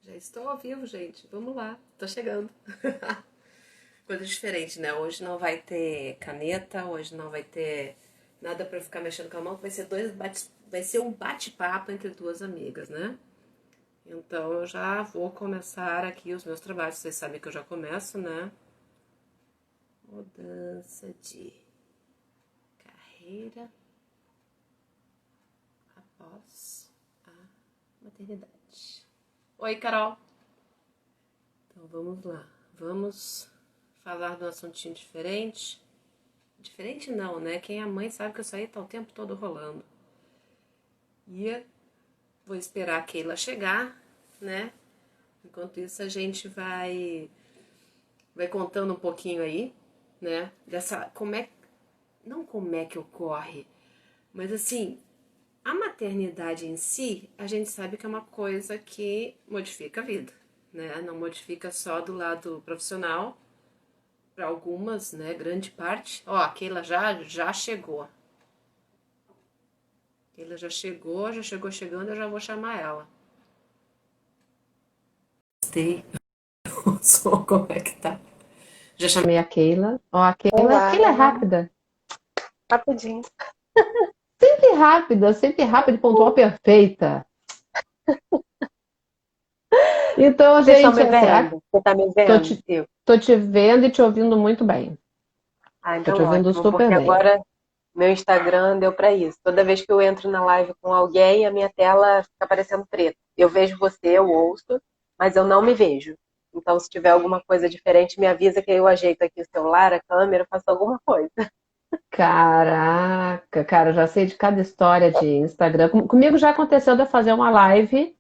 Já estou ao vivo, gente. Vamos lá. Tô chegando. Coisa diferente, né? Hoje não vai ter caneta, hoje não vai ter nada pra ficar mexendo com a mão, vai ser vai ser um bate-papo entre duas amigas, né? Então eu já vou começar aqui os meus trabalhos. Vocês sabem que eu já começo, né? Mudança de carreira após a maternidade. Oi, Carol. Então vamos lá. Vamos falar de um assuntinho diferente. Diferente não, né? Quem é mãe sabe que isso aí tá o tempo todo rolando. E vou esperar a Keila chegar, né? Enquanto isso a gente vai contando um pouquinho aí, né? Dessa não como é que ocorre, mas assim, a maternidade em si, a gente sabe que é uma coisa que modifica a vida, né? Não modifica só do lado profissional, para algumas, né? Grande parte. Ó, a Keila já chegou. Keila já chegou chegando, eu já vou chamar ela. Gostei. Só como é que tá? Já chamei a Keila. Ó, Olá, a Keila é rápida. rapidinho. Sempre rápida e pontual perfeita. Então, Vocês estão gente, me assim, vendo? Você está me tô vendo? te, tô te vendo e te ouvindo muito bem. Ah, Tô te então ouvindo ótimo, super porque bem. agora meu Instagram deu para isso. Toda vez que eu entro na live com alguém, a minha tela fica aparecendo preta. Eu vejo você, eu ouço, mas eu não me vejo. Então, se tiver alguma coisa diferente, me avisa que eu ajeito aqui o celular, a câmera, faço alguma coisa. Caraca, cara, eu já sei de cada história de Instagram. Comigo já aconteceu de eu fazer uma live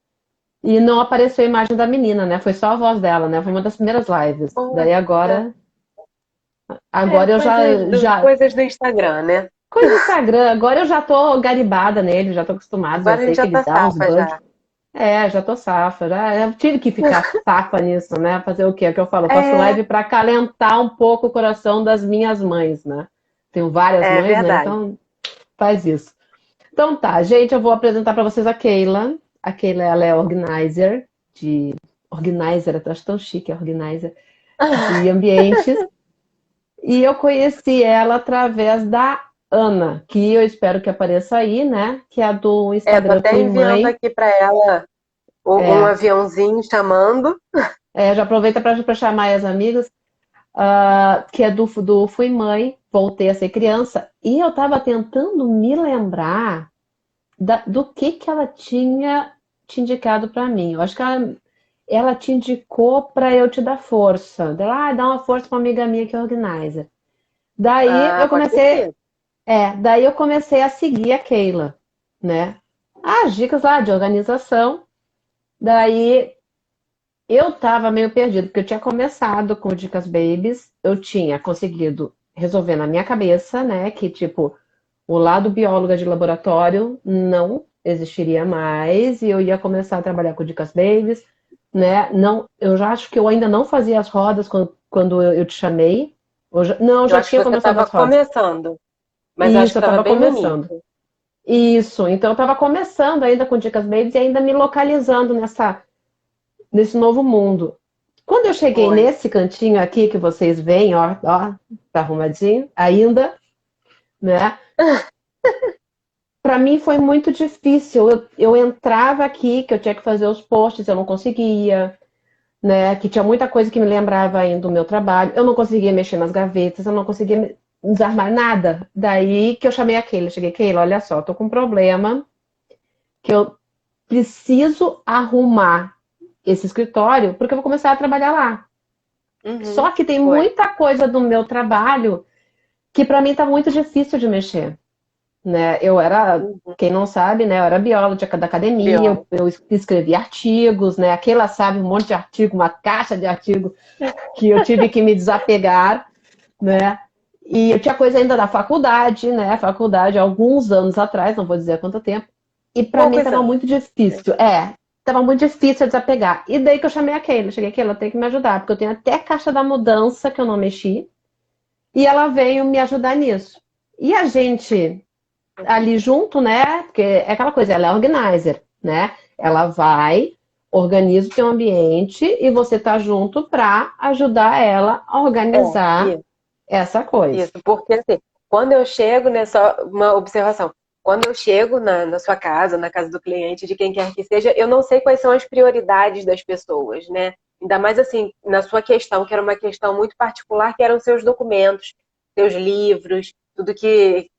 e não apareceu a imagem da menina, né? Foi só a voz dela, né? Foi uma das primeiras lives. Daí Poxa. agora eu já Coisas do Instagram, né? coisa do Instagram, agora eu já tô garibada nele, já tô acostumada, já Agora a sei gente que já ele tá dá uns safa bugs. já. É, já tô safa, já eu tive que ficar safa nisso, né? Fazer o quê? É o que eu falo, eu faço É, live para acalentar um pouco o coração das minhas mães, né? Tenho várias é mães, né? verdade. Então faz isso. Então tá, gente, eu vou apresentar para vocês a Keila. A Keila, ela é organizer, eu acho tão chique, organizer de ambientes. E eu conheci ela através da Ana, que eu espero que apareça aí, né? Que é a do Tô Instagram até Fui enviando Mãe. aqui para ela um É, aviãozinho chamando. já aproveita para chamar as amigas, que é do Fui Mãe, voltei a ser criança. E eu estava tentando me lembrar do que ela tinha te indicado para mim. Eu acho que ela te indicou para eu te dar força. Dá uma força para uma amiga minha que é organizer. Daí Ah, eu pode comecei, ser. daí eu comecei a seguir a Keila, né? As dicas lá de organização. Daí eu tava meio perdido, porque eu tinha começado com Dicas Babies, eu tinha conseguido resolver na minha cabeça, né, que tipo, o lado bióloga de laboratório não existiria mais e eu ia começar a trabalhar com Dicas Babies, né? Não, eu já acho que eu ainda não fazia as rodas quando eu te chamei. Não, eu Eu já acho que tinha você começado estava as rodas. começando, mas eu acho Isso, que eu estava estava bem no começando. início. Isso, então eu estava começando ainda com Dicas Babies e ainda me localizando nesse novo mundo. Quando eu cheguei Foi. nesse cantinho aqui que vocês veem, ó, tá arrumadinho ainda, né? Para mim foi muito difícil. Eu entrava aqui, que eu tinha que fazer os posts, eu não conseguia, né? Que tinha muita coisa que me lembrava ainda do meu trabalho. Eu não conseguia mexer nas gavetas, eu não conseguia desarmar nada. Daí que eu chamei a Keila, cheguei, Keila, olha só, tô com um problema que eu preciso arrumar esse escritório porque eu vou começar a trabalhar lá. Só Uhum, que tem foi. muita coisa do meu trabalho que para mim tá muito difícil de mexer, né? Uhum. Quem não sabe, né? Eu era bióloga da academia, Biólogo. eu escrevi artigos, né? Aquela sabe um monte de artigo, uma caixa de artigo que eu tive que me desapegar, né? E eu tinha coisa ainda da faculdade, né? Faculdade alguns anos atrás, não vou dizer há quanto tempo. E para mim Poucos estava anos. muito difícil. Tava muito difícil de desapegar. E daí que eu chamei a Keila. Cheguei, Keila, tem que me ajudar, porque eu tenho até a caixa da mudança que eu não mexi. E ela veio me ajudar nisso. E a gente ali junto, né? Porque é aquela coisa, ela é organizer, né? Ela vai, organiza o teu ambiente e você tá junto para ajudar ela a organizar Isso, essa coisa. isso, porque assim, quando eu chego, né, só uma observação, quando eu chego na sua casa, na casa do cliente, de quem quer que seja, eu não sei quais são as prioridades das pessoas, né? Ainda mais assim, na sua questão, que era uma questão muito particular, que eram seus documentos, seus livros, tudo que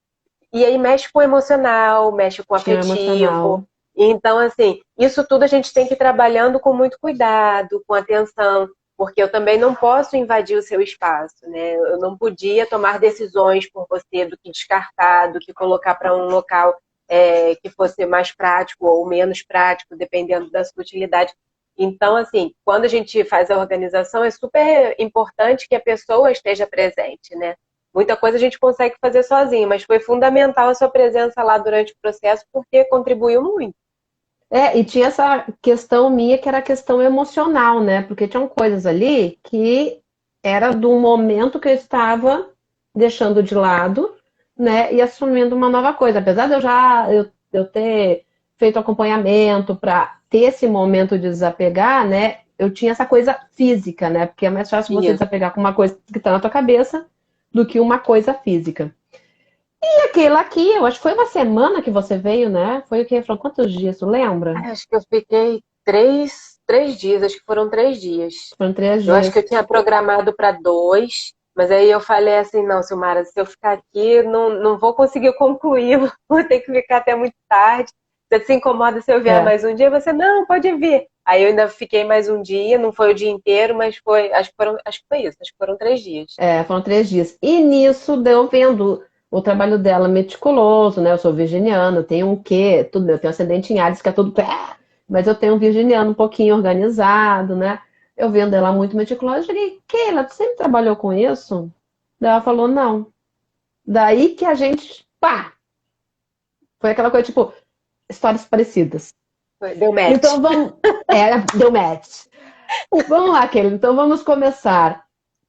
e aí mexe com o emocional, mexe com o Tinha afetivo. emocional. Então, assim, isso tudo a gente tem que ir trabalhando com muito cuidado, com atenção, porque eu também não posso invadir o seu espaço, né? Eu não podia tomar decisões por você do que descartar, do que colocar para um local que fosse mais prático ou menos prático, dependendo da sua utilidade. Então, assim, quando a gente faz a organização, é super importante que a pessoa esteja presente, né? Muita coisa a gente consegue fazer sozinho, mas foi fundamental a sua presença lá durante o processo porque contribuiu muito. E tinha essa questão minha que era a questão emocional, né? Porque tinham coisas ali que era do momento que eu estava deixando de lado, né? E assumindo uma nova coisa. Apesar de eu ter feito acompanhamento para ter esse momento de desapegar, né? Eu tinha essa coisa física, né? Porque é mais fácil você Isso. desapegar com uma coisa que está na tua cabeça do que uma coisa física. E aquele aqui, eu acho que foi uma semana que você veio, né? Foi o quê? Foram quantos dias, tu lembra? Acho que eu fiquei três dias, acho que foram 3 dias. Foram 3 dias. Eu acho que eu tinha programado para 2, mas aí eu falei assim, não, Silmara, se eu ficar aqui, não vou conseguir concluir, vou ter que ficar até muito tarde. Você se incomoda se eu vier É, mais um dia? Você, não, pode vir. Aí eu ainda fiquei mais um dia, não foi o dia inteiro, mas foi, acho que foi isso, acho que foram 3 dias. foram 3 dias. E nisso deu vendo o trabalho dela meticuloso, né? Eu sou virginiana, tenho um quê? Tudo, eu tenho ascendente em Ares, que é tudo pé, mas eu tenho um virginiano um pouquinho organizado, né? Eu vendo ela muito meticulosa, eu cheguei, Keila, tu sempre trabalhou com isso? Daí ela falou, não. Daí que a gente, pá, foi aquela coisa tipo, histórias parecidas. Deu match. Então vamos. Deu match. Vamos lá, Kelly. Então vamos começar.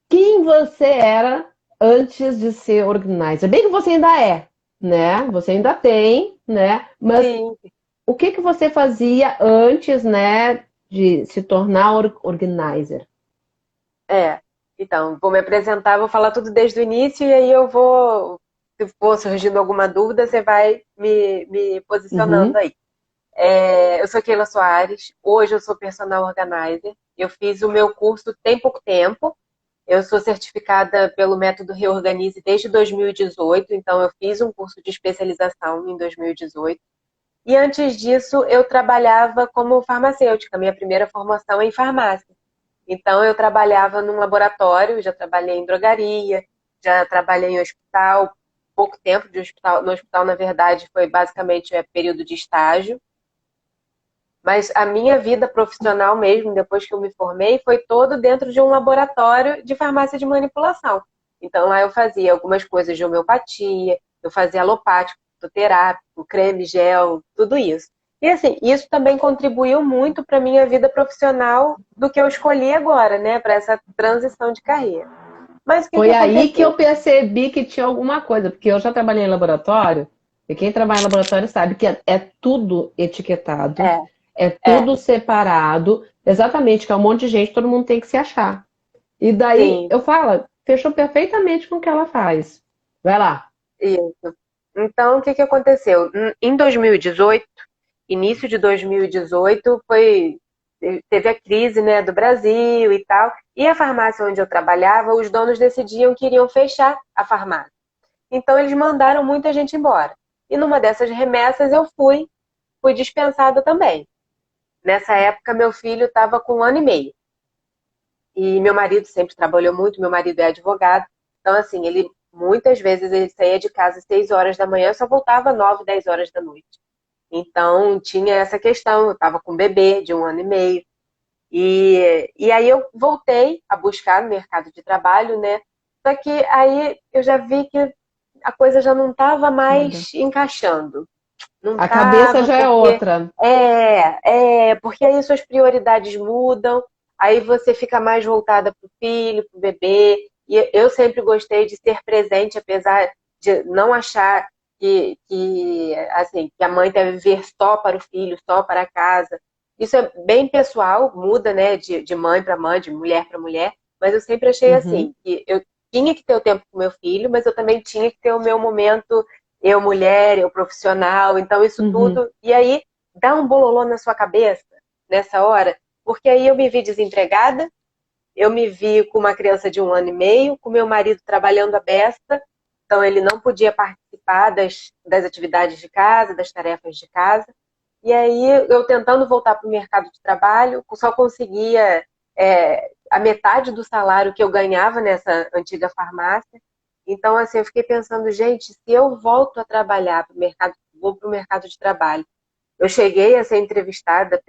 Quem você era antes de ser organizer? Bem que você ainda é, né? Você ainda tem, né? Mas Sim, o que que você fazia antes, né, de se tornar organizer? é. Então, vou me apresentar, vou falar tudo desde o início e aí eu vou, se for surgindo alguma dúvida, você vai me posicionando Uhum. aí. Eu sou Keila Soares, hoje eu sou personal organizer. Eu fiz o meu curso tem pouco tempo. Eu sou certificada pelo método Reorganize desde 2018, então eu fiz um curso de especialização em 2018. E antes disso, eu trabalhava como farmacêutica. Minha primeira formação é em farmácia. Então, eu trabalhava num laboratório, já trabalhei em drogaria, já trabalhei em hospital, pouco tempo de hospital. No hospital, na verdade, foi basicamente período de estágio. Mas a minha vida profissional mesmo, depois que eu me formei, foi todo dentro de um laboratório de farmácia de manipulação. Então lá eu fazia algumas coisas de homeopatia, eu fazia alopático, fitoterápico, creme, gel, tudo isso. E assim, isso também contribuiu muito para a minha vida profissional do que eu escolhi agora, né, para essa transição de carreira. Mas o que que Foi aí que eu aconteceu? percebi que tinha alguma coisa, porque eu já trabalhei em laboratório, e quem trabalha em laboratório sabe que é tudo etiquetado, É, é é, tudo separado, exatamente, que é um monte de gente, todo mundo tem que se achar. E daí sim, eu falo, fechou perfeitamente com o que ela faz. Vai lá. isso. Então, o que que aconteceu? Em 2018, início de 2018, teve a crise, né, do Brasil e tal, e a farmácia onde eu trabalhava, os donos decidiam que iriam fechar a farmácia. Então, eles mandaram muita gente embora. E numa dessas remessas eu fui dispensada também. Nessa época, meu filho estava com 1 ano e meio. E meu marido sempre trabalhou muito, meu marido é advogado. Então, assim, ele muitas vezes ele saía de casa às 6 horas da manhã, só voltava 9, 10 horas da noite. Então, tinha essa questão, eu estava com um bebê de 1 ano e meio. E aí eu voltei a buscar no mercado de trabalho, né? Só que aí eu já vi que a coisa já não estava Nada. mais encaixando. Não A cabeça estava, já é porque outra. porque aí suas prioridades mudam, aí você fica mais voltada para o filho, para o bebê. E eu sempre gostei de ser presente, apesar de não achar que a mãe deve viver só para o filho, só para a casa. isso é bem pessoal, muda, né, de mãe para mãe, de mulher para mulher, mas eu sempre achei Uhum, assim, que eu tinha que ter o tempo com meu filho, mas eu também tinha que ter o meu momento, eu mulher, eu profissional, então isso uhum, tudo. E aí dá um bololô na sua cabeça nessa hora, porque aí eu me vi desempregada, eu me vi com uma criança de 1 ano e meio, com meu marido trabalhando a beça, então ele não podia participar das atividades de casa, das tarefas de casa. E aí eu tentando voltar para o mercado de trabalho, só conseguia a metade do salário que eu ganhava nessa antiga farmácia. Então, assim, eu fiquei pensando, gente, se eu volto a trabalhar para o mercado, vou para o mercado de trabalho. Eu cheguei a ser entrevistada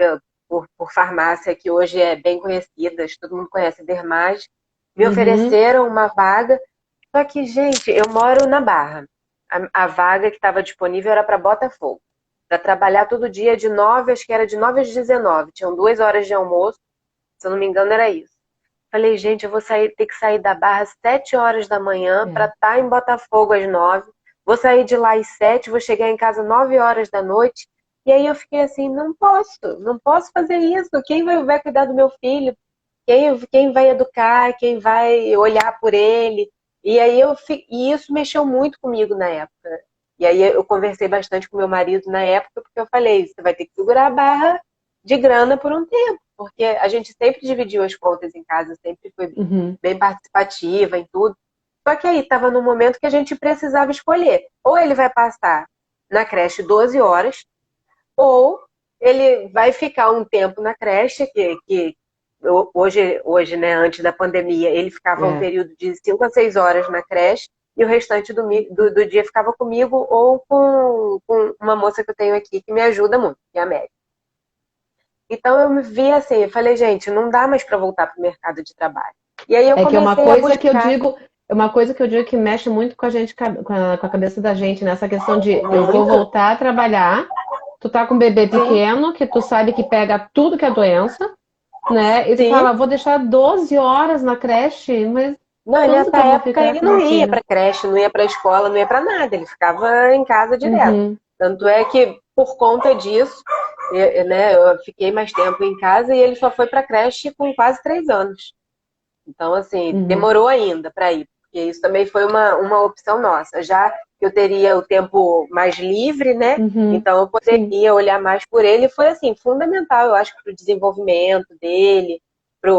por farmácia que hoje é bem conhecida, todo mundo conhece a Dermage. Me uhum. ofereceram uma vaga, só que, gente, eu moro na Barra. A vaga que estava disponível era para Botafogo. Para trabalhar todo dia de 9, acho que era de 9 às 19. Tinham 2 horas de almoço, se eu não me engano era isso. Falei, gente, eu vou ter que sair da Barra às 7 horas da manhã para É. estar em Botafogo às 9. Vou sair de lá às 7, vou chegar em casa às 9 horas da noite. E aí eu fiquei assim, não posso fazer isso. Quem vai cuidar do meu filho? Quem vai educar? Quem vai olhar por ele? E aí e isso mexeu muito comigo na época. E aí eu conversei bastante com meu marido na época, porque eu falei, você vai ter que segurar a barra de grana por um tempo, porque a gente sempre dividiu as contas em casa, sempre foi Uhum. bem participativa em tudo. Só que aí estava no momento que a gente precisava escolher. Ou ele vai passar na creche 12 horas, ou ele vai ficar um tempo na creche, que hoje, né, antes da pandemia, ele ficava um É. período de 5 a 6 horas na creche, e o restante do dia ficava comigo ou com uma moça que eu tenho aqui que me ajuda muito, que é a Mary. Então eu me vi assim, eu falei, gente, não dá mais para voltar para o mercado de trabalho. E aí eu É que é uma comecei a coisa que eu buscar digo, é uma coisa que eu digo que mexe muito com a gente, com a cabeça da gente, nessa questão de eu vou muito. voltar a trabalhar, tu tá com um bebê Sim, pequeno, que tu sabe que pega tudo que é doença, né? E tu sim. fala, vou deixar 12 horas na creche, mas Não, quando que nessa eu vou época ficar ele com não meu ia filho? para creche, não ia para escola, não ia para nada, ele ficava em casa direto. Uhum, Tanto é que por conta disso, né, eu fiquei mais tempo em casa e ele só foi para creche com quase 3 anos. Então, assim, uhum, demorou ainda para ir, porque isso também foi uma opção nossa. Já que eu teria o tempo mais livre, né? uhum. Então eu Sim, poderia olhar mais por ele. Foi assim, fundamental, eu acho, para o desenvolvimento dele, para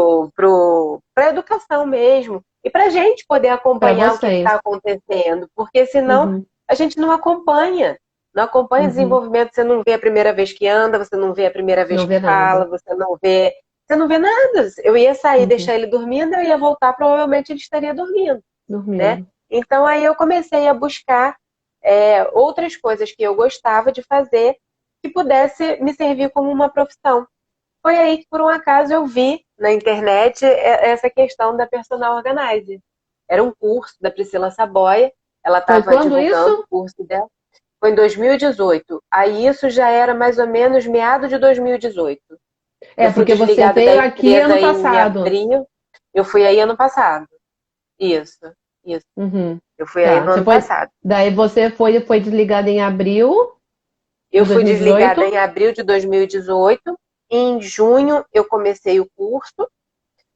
a educação mesmo. E para a gente poder para acompanhar o que está vocês. acontecendo, porque senão Uhum, a gente não acompanha. Não acompanha o uhum. desenvolvimento, você não vê a primeira vez que anda, você não vê a primeira vez Não que vê fala, nada. você não vê nada. Eu ia sair, Uhum. deixar ele dormindo, eu ia voltar, provavelmente ele estaria dormindo, né? Dormindo. Então aí eu comecei a buscar outras coisas que eu gostava de fazer que pudesse me servir como uma profissão. Foi aí que, por um acaso, eu vi na internet essa questão da personal organizer. Era um curso da Priscila Saboia, ela Foi estava quando divulgando isso? o curso dela. Foi em 2018. Aí isso já era mais ou menos meado de 2018. É, Eu fui porque você desligada da veio aqui empresa ano em passado. abril. Eu fui aí ano passado. Isso, isso. Uhum. Eu fui aí Tá. no Você ano foi. passado. Daí você foi desligada em abril Eu de fui desligada em 2018. abril de 2018. Em junho eu comecei o curso.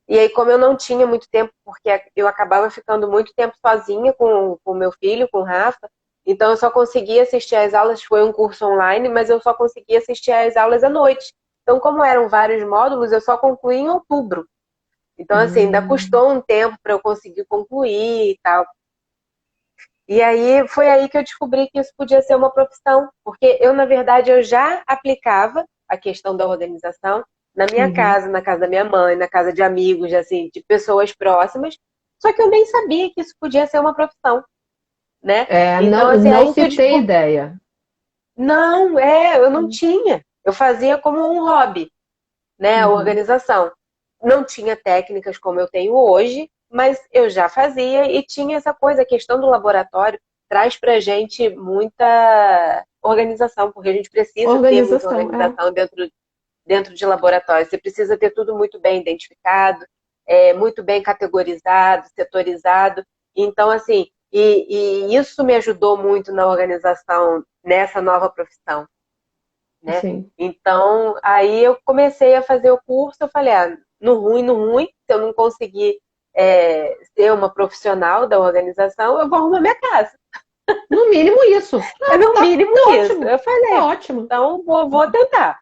E aí, como eu não tinha muito tempo, porque eu acabava ficando muito tempo sozinha com o meu filho, com o Rafa, então eu só conseguia assistir às aulas, foi um curso online, mas eu só conseguia assistir às aulas à noite. Então, como eram vários módulos, eu só concluí em outubro. Então, assim, ainda Hum, custou um tempo para eu conseguir concluir e tal. E aí foi aí que eu descobri que isso podia ser uma profissão, porque eu, na verdade, eu já aplicava a questão da organização na minha uhum. casa, na casa da minha mãe, na casa de amigos, assim, de pessoas próximas, só que eu nem sabia que isso podia ser uma profissão, né? É, Então, não, assim, não aí que se eu tem descobri. ideia. Não, eu não tinha. Eu fazia como um hobby, né, a Uhum. organização. Não tinha técnicas como eu tenho hoje, mas eu já fazia e tinha essa coisa, a questão do laboratório traz pra gente muita organização, porque a gente precisa ter muita Organização, é. organização dentro de laboratório. Você precisa ter tudo muito bem identificado, muito bem categorizado, setorizado. Então, assim, e isso me ajudou muito na organização nessa nova profissão. né? Sim. Então, aí eu comecei a fazer o curso, eu falei, no ruim, se eu não conseguir ser uma profissional da organização, eu vou arrumar minha casa. No mínimo isso. É Ah, no mínimo tá isso. ótimo. Eu Tá falei, ótimo. então vou tentar.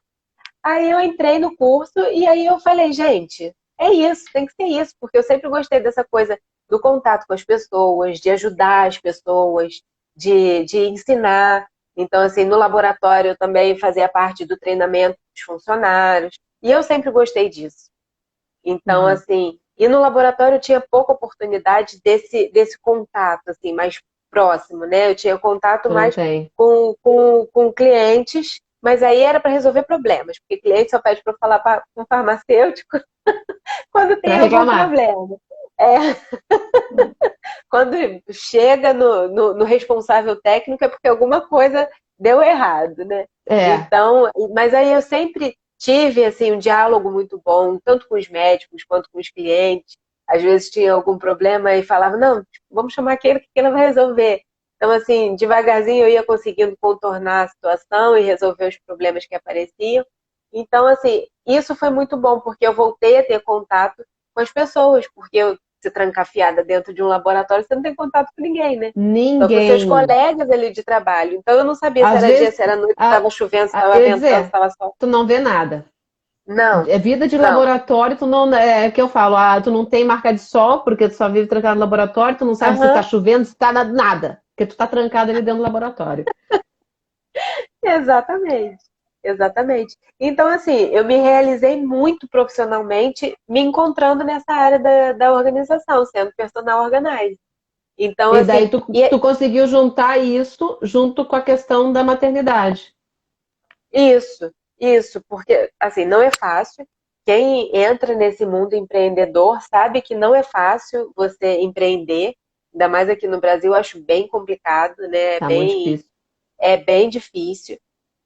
Aí eu entrei no curso e aí eu falei, gente, é isso, tem que ser isso, porque eu sempre gostei dessa coisa do contato com as pessoas, de ajudar as pessoas, de ensinar. Então, assim, no laboratório eu também fazia parte do treinamento dos funcionários, e eu sempre gostei disso. Então, Uhum. assim, e no laboratório eu tinha pouca oportunidade desse contato, assim, mais próximo, né? Eu tinha contato Tu não mais tem. com clientes, mas aí era para resolver problemas, porque cliente só pede para eu falar com o farmacêutico quando Pra tem algum reclamar. problema. É, quando chega no responsável técnico é porque alguma coisa deu errado, né? É. Então, mas aí eu sempre tive assim um diálogo muito bom, tanto com os médicos quanto com os clientes. Às vezes tinha algum problema e falava, não, tipo, vamos chamar aquele que ele vai resolver. Então, assim, devagarzinho eu ia conseguindo contornar a situação e resolver os problemas que apareciam. Então, assim, isso foi muito bom, porque eu voltei a ter contato com as pessoas, porque eu se trancafiada dentro de um laboratório, você não tem contato com ninguém, né? Só com seus Ninguém. colegas ali de trabalho. Então eu não sabia se Às era dia, vezes, se era noite, se estava chovendo, se estava eu ia ventando, se dizer, estava sol. tu não vê nada. Não, É vida de não. laboratório, tu não, que eu falo, tu não tem marca de sol, porque tu só vive trancado no laboratório, tu não sabe se tá Aham, chovendo, se tá nada, porque tu tá trancado ali dentro do laboratório. exatamente. Exatamente. Então, assim, eu me realizei muito profissionalmente me encontrando nessa área da organização, sendo personal organizer. Então, E daí assim, tu conseguiu juntar isso junto com a questão da maternidade. isso, porque assim, não é fácil. Quem entra nesse mundo empreendedor sabe que não é fácil você empreender, ainda mais aqui no Brasil, eu acho bem complicado, né? Tá muito difícil. É bem difícil.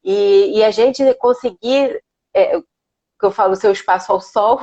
E a gente conseguir, que eu falo, seu espaço ao sol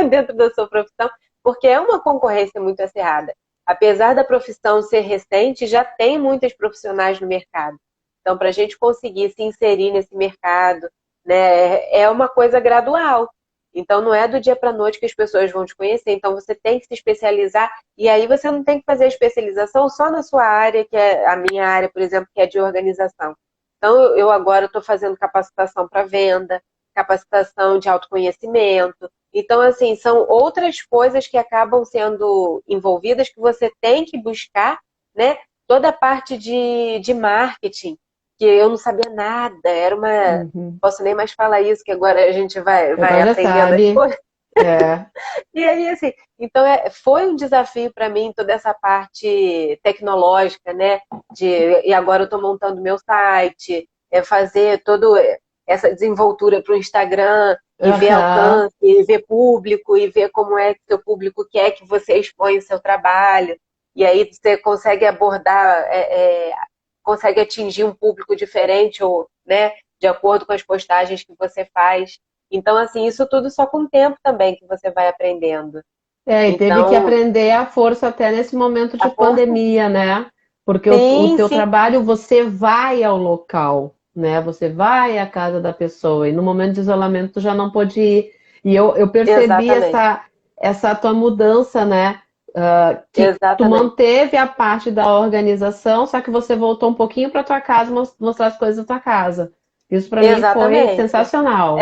dentro da sua profissão, porque é uma concorrência muito acirrada. Apesar da profissão ser recente, já tem muitas profissionais no mercado. Então, para a gente conseguir se inserir nesse mercado, né, é uma coisa gradual. Então, não é do dia para a noite que as pessoas vão te conhecer. Então, você tem que se especializar. E aí, você não tem que fazer a especialização só na sua área, que é a minha área, por exemplo, que é de organização. Então, eu agora estou fazendo capacitação para venda, capacitação de autoconhecimento. Então, assim, são outras coisas que acabam sendo envolvidas que você tem que buscar, né? Toda a parte de marketing, que eu não sabia nada, era uma. Uhum. Posso nem mais falar isso, que agora a gente vai Agora já aprendendo as sabe. coisas. É. E aí, assim, então foi um desafio para mim toda essa parte tecnológica, né? E agora eu estou montando meu site, fazer toda essa desenvoltura para o Instagram e ver Aham. alcance, e ver público, e ver como é que seu público quer que você exponha o seu trabalho. E aí você consegue abordar, consegue atingir um público diferente, ou, né, de acordo com as postagens que você faz. Então, assim, isso tudo só com o tempo também que você vai aprendendo. E teve que Então, aprender a força até nesse momento de a força, pandemia, né? Porque o sim, teu sim, trabalho, você vai ao local, né? Você vai à casa da pessoa. E no momento de isolamento, tu já não pôde ir. E eu percebi exatamente, essa tua mudança, né? Que tu exatamente, manteve a parte da organização, só que você voltou um pouquinho para tua casa, mostrar as coisas da tua casa. Isso para mim foi exatamente. sensacional.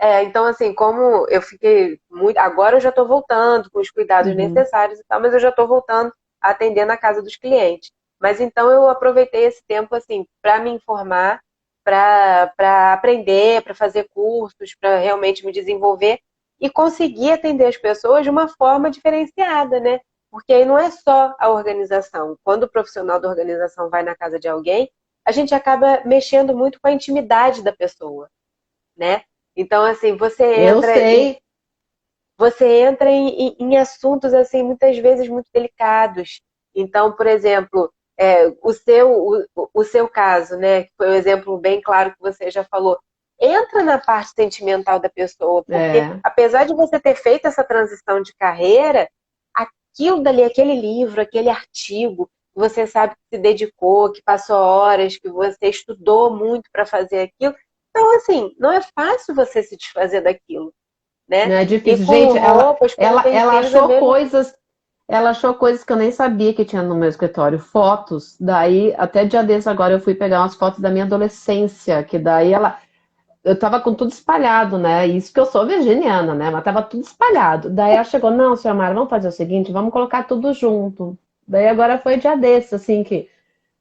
É, então assim, como eu fiquei muito, agora eu já estou voltando com os cuidados Uhum. necessários e tal, mas eu já estou voltando a atender na casa dos clientes. Mas então eu aproveitei esse tempo assim para me informar, para aprender, para fazer cursos, para realmente me desenvolver e conseguir atender as pessoas de uma forma diferenciada, né? Porque aí não é só a organização. Quando o profissional da organização vai na casa de alguém, a gente acaba mexendo muito com a intimidade da pessoa, né? Então, assim, Eu sei. você entra em assuntos, assim, muitas vezes muito delicados. Então, por exemplo, o seu caso, né, que foi um exemplo bem claro que você já falou, entra na parte sentimental da pessoa, porque É. apesar de você ter feito essa transição de carreira, aquilo dali, aquele livro, aquele artigo, que você sabe que se dedicou, que passou horas, que você estudou muito para fazer aquilo, Então, assim, não é fácil você se desfazer daquilo, Não né? é E difícil. com Gente, roupas, com ela utensílios, é achou mesmo. ela achou coisas que eu nem sabia que tinha no meu escritório. Fotos. Daí, até dia desses agora, eu fui pegar umas fotos da minha adolescência, que daí eu tava com tudo espalhado, né? Isso que eu sou virginiana, né? Mas tava tudo espalhado. Daí ela chegou, não, senhora Mara, vamos fazer o seguinte, vamos colocar tudo junto. Daí agora foi dia desses, assim, que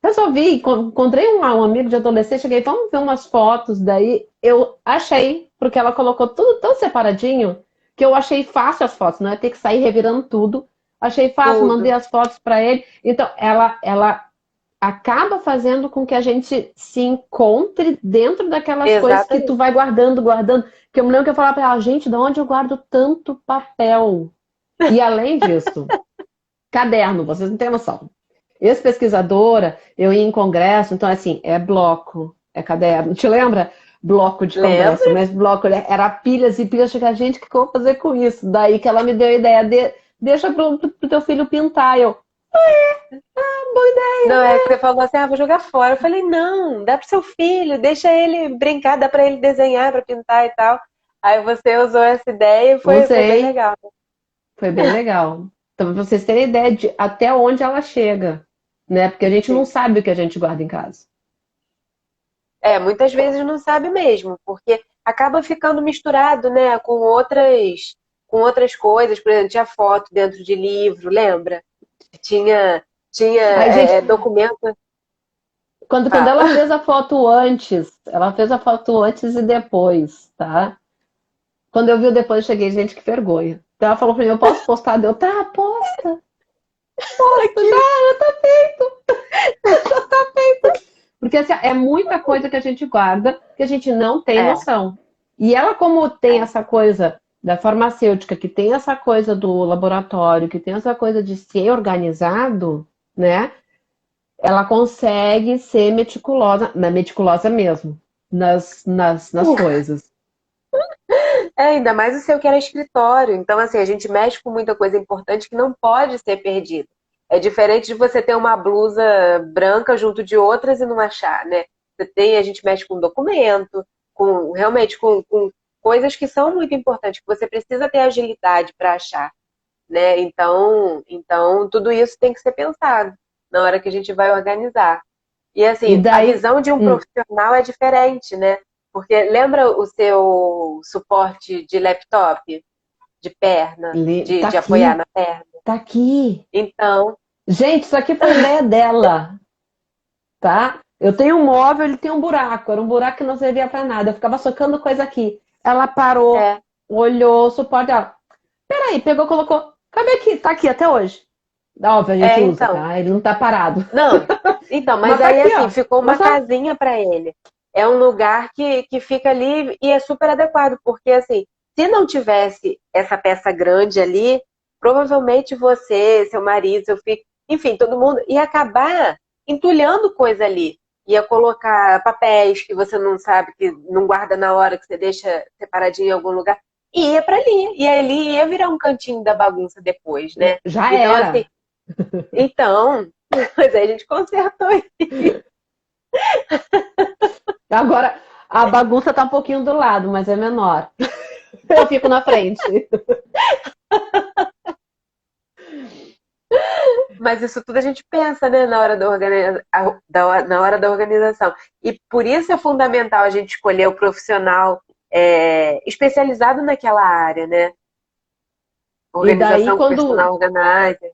resolvi, encontrei um amigo de adolescência, cheguei, vamos ver umas fotos. Daí eu achei, porque ela colocou tudo tão separadinho, que eu achei fácil as fotos, não ia ter que sair revirando tudo. Achei fácil, mandei Tudo. as fotos para ele. Então, ela acaba fazendo com que a gente se encontre dentro daquelas coisas que tu Exatamente. vai guardando, guardando. Que eu me lembro que eu falava para ela, gente, de onde eu guardo tanto papel? E além disso, caderno, vocês não têm noção. Ex-pesquisadora, eu ia em congresso, então assim, é bloco, é caderno. Te lembra? Bloco de congresso, Lembra? mas bloco era pilhas e pilhas. Chega, gente, o que eu vou fazer com isso? Daí que ela me deu a ideia de deixa pro teu filho pintar. Eu, boa Não, ideia. é que você falou assim, vou jogar fora. Eu falei, não, dá pro seu filho, deixa ele brincar, dá pra ele desenhar, pra pintar e tal. Aí você usou essa ideia e foi bem Usei, legal. foi bem legal. Então, pra vocês terem ideia de até onde ela chega, né? Porque a gente não Sim. sabe o que a gente guarda em casa. Muitas vezes não sabe mesmo, porque acaba ficando misturado, né, com outras coisas. Por exemplo, tinha foto dentro de livro, lembra? Tinha, tinha Aí, gente, documento. quando ela Fala. fez a foto antes, ela fez a foto antes e depois, tá? Quando eu vi o depois, eu cheguei, gente, que vergonha. Então ela falou pra mim, eu posso postar? Eu, tá, posta, posta, Aqui. já tá feito. Porque assim, é muita coisa que a gente guarda que a gente não tem É, noção. E ela, como tem é. essa coisa da farmacêutica, que tem essa coisa do laboratório, que tem essa coisa de ser organizado, né? Ela consegue ser meticulosa mesmo, nas coisas. Ainda mais o seu que era escritório. Então, assim, a gente mexe com muita coisa importante que não pode ser perdida. É diferente de você ter uma blusa branca junto de outras e não achar, né? A gente mexe com documento, com realmente com coisas que são muito importantes, que você precisa ter agilidade para achar, né? Então, tudo isso tem que ser pensado na hora que a gente vai organizar. E E assim, a daí, visão de um profissional é diferente, né? Porque lembra o seu suporte de laptop, de perna, tá de apoiar aqui, na perna? tá aqui. Então, Gente, isso aqui foi ideia dela, tá? Eu tenho um móvel, ele tem um buraco. Era um buraco que não servia pra nada. Eu ficava socando coisa aqui. Ela parou, é, olhou o suporte dela. Peraí, pegou, colocou. Cadê aqui? Tá aqui até hoje. Óbvio, a gente usa, então. tá? Ele não tá parado. Não, então, mas Mas tá aí aqui, assim, ó. ficou uma Mostrar. casinha para ele. É um lugar que fica ali e é super adequado, porque assim, se não tivesse essa peça grande ali, provavelmente você, seu marido, seu filho, enfim, todo mundo ia acabar entulhando coisa ali. Ia colocar papéis que você não sabe, que não guarda na hora, que você deixa separadinho em algum lugar, e ia para ali. E ali ia virar um cantinho da bagunça depois, né? Já Então, assim, era. então, mas aí a gente consertou. Agora, a bagunça tá um pouquinho do lado, mas é menor. Eu fico na frente. Mas isso tudo a gente pensa, né, na hora na hora da organização. E por isso é fundamental a gente escolher o profissional especializado naquela área, né? E daí, Organização, quando personal organizer.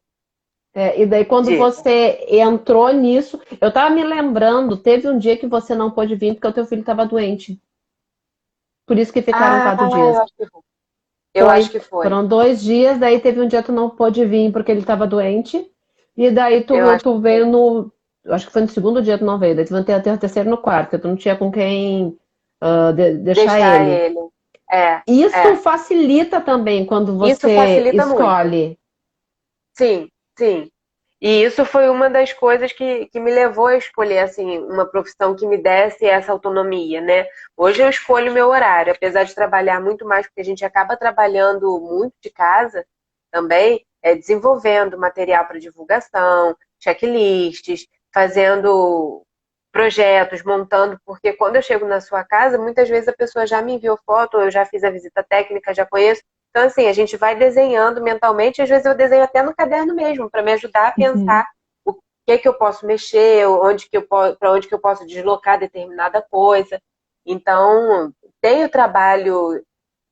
E daí, quando Diga. você entrou nisso, eu tava me lembrando, teve um dia que você não pôde vir porque o teu filho estava doente. Por isso que ficaram Ah, 4 dias. eu acho que foi. Eu acho Foi. que foi. Foram 2 dias, daí teve um dia que tu não pôde vir porque ele estava doente. E daí Eu acho tu que foi. veio no. Acho que foi no segundo dia que tu não veio. Daí tu veio até o terceiro e no quarto, porque tu não tinha com quem deixar Deixar ele. ele. É, Isso é. facilita também quando Isso você facilita muito. escolhe. Sim, sim. E isso foi uma das coisas que me levou a escolher assim uma profissão que me desse essa autonomia, né? Hoje eu escolho meu horário, apesar de trabalhar muito mais, porque a gente acaba trabalhando muito de casa também, desenvolvendo material para divulgação, checklists, fazendo projetos, montando, porque quando eu chego na sua casa, muitas vezes a pessoa já me enviou foto, eu já fiz a visita técnica, já conheço. Então, assim, a gente vai desenhando mentalmente, às vezes eu desenho até no caderno mesmo, para me ajudar a Uhum. pensar o que eu posso mexer, para onde que eu posso deslocar determinada coisa. Então, tem o trabalho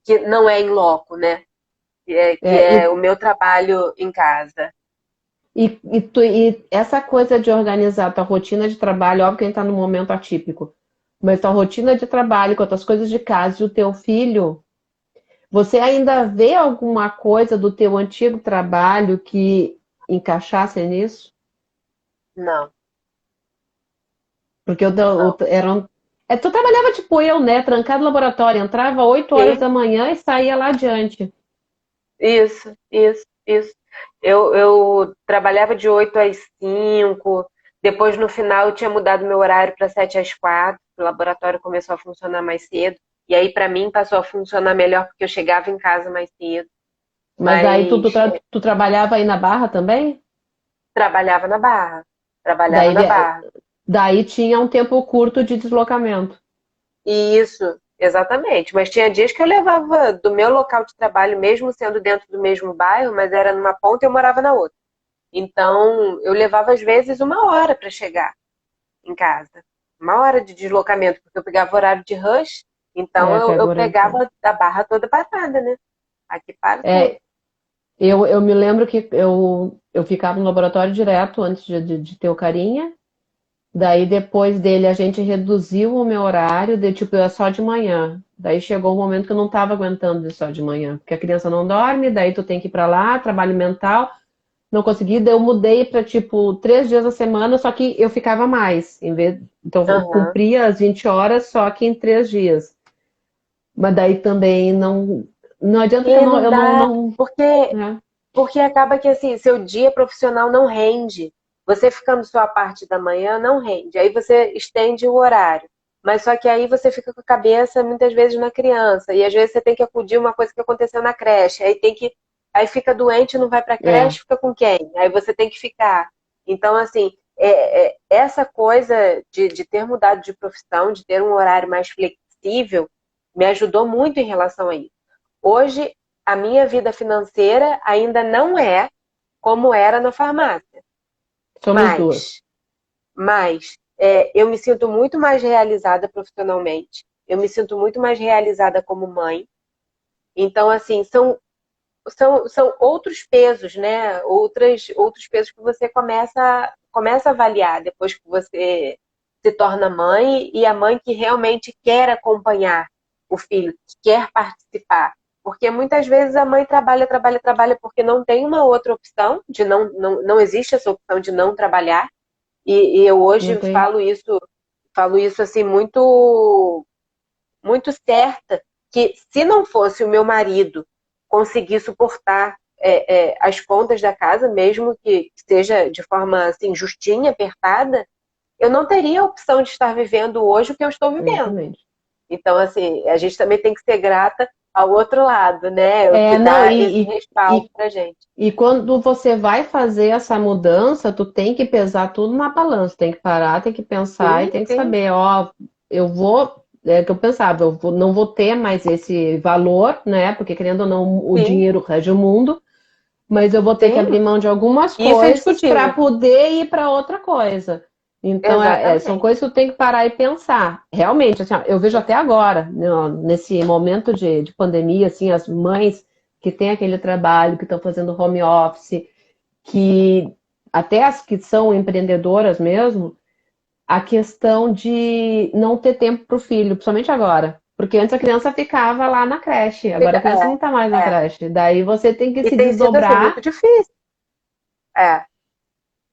que não é em loco, né? Que É, é o meu trabalho em casa. e essa coisa de organizar a tua rotina de trabalho, óbvio que a gente está num momento atípico, mas tua rotina de trabalho com as tuas coisas de casa e o teu filho, você ainda vê alguma coisa do teu antigo trabalho que encaixasse nisso? Não, Porque não. tu trabalhava tipo eu, né? Trancado no laboratório, entrava 8 horas Sim, da manhã e saía lá adiante. isso, isso, isso. Eu trabalhava de 8 às 5. Depois no final eu tinha mudado meu horário para 7 às 4. O laboratório começou a funcionar mais cedo. E aí para mim passou a funcionar melhor porque eu chegava em casa mais cedo. Mas aí Mas tu trabalhava aí na Barra também? trabalhava na Barra. Trabalhava Daí, na Barra. daí tinha um tempo curto de deslocamento. Isso, exatamente. Mas tinha dias que eu levava do meu local de trabalho, mesmo sendo dentro do mesmo bairro, mas era numa ponta e eu morava na outra. Então, eu levava às vezes 1 hora para chegar em casa. 1 hora de deslocamento, porque eu pegava horário de rush, então Pega eu o horário de rush. pegava a barra toda parada, né? Aqui para tudo. É, eu me lembro que eu ficava no laboratório direto antes de ter o carinha. Daí depois dele a gente reduziu o meu horário, de tipo, era só de manhã. Daí chegou um momento que eu não estava aguentando de só de manhã, porque a criança não dorme, daí tu tem que ir para lá, trabalho mental. Não consegui, daí eu mudei para tipo 3 dias a semana, só que eu ficava mais, então eu Aham. cumpria as 20 horas, só que em 3 dias. Mas daí também não adianta que eu E não, não eu não, dá, não, né? porque acaba que assim, seu dia profissional não rende. Você ficando só a parte da manhã não rende. Aí você estende o horário. Mas só que aí você fica com a cabeça muitas vezes na criança. E às vezes você tem que acudir uma coisa que aconteceu na creche. Aí fica doente, não vai para a É, creche, fica com quem? Aí você tem que ficar. Então, assim, essa coisa de ter mudado de profissão, de ter um horário mais flexível, me ajudou muito em relação a isso. Hoje, a minha vida financeira ainda não é como era na farmácia, somos duas. mas, mas eu me sinto muito mais realizada profissionalmente, eu me sinto muito mais realizada como mãe. Então, assim, são outros pesos, né? Outros pesos que você começa a avaliar depois que você se torna mãe e a mãe que realmente quer acompanhar o filho, que quer participar. Porque muitas vezes a mãe trabalha, trabalha, trabalha porque não tem uma outra opção, não existe essa opção de não trabalhar. E eu Não hoje tem? falo isso assim muito muito certa que se não fosse o meu marido conseguir suportar as contas da casa, mesmo que seja de forma assim justinha, apertada, eu não teria a opção de estar vivendo hoje o que eu estou vivendo. Exatamente. Então, assim, a gente também tem que ser grata ao outro lado, né? O que Não, dá esse respaldo e, pra gente. e quando você vai fazer essa mudança, tu tem que pesar tudo na balança, tem que parar, tem que pensar e Sim, tem que sim, saber, ó, é o que eu pensava, não vou ter mais esse valor, né? Porque querendo ou não, o sim, dinheiro rege o mundo, mas eu vou ter que abrir sim. mão de algumas Isso é coisas para discutível. poder ir para outra coisa. Então, são Exatamente. coisas que eu tenho que parar e pensar. Realmente, assim, ó, eu vejo até agora, né, ó, nesse momento de pandemia, assim, as mães que têm aquele trabalho, que estão fazendo home office, que até as que são empreendedoras mesmo, a questão de não ter tempo para o filho, principalmente agora. Porque antes a criança ficava lá na creche, agora a criança não está mais na É. creche. Daí você tem que E se tem sido assim muito desdobrar. difícil. É.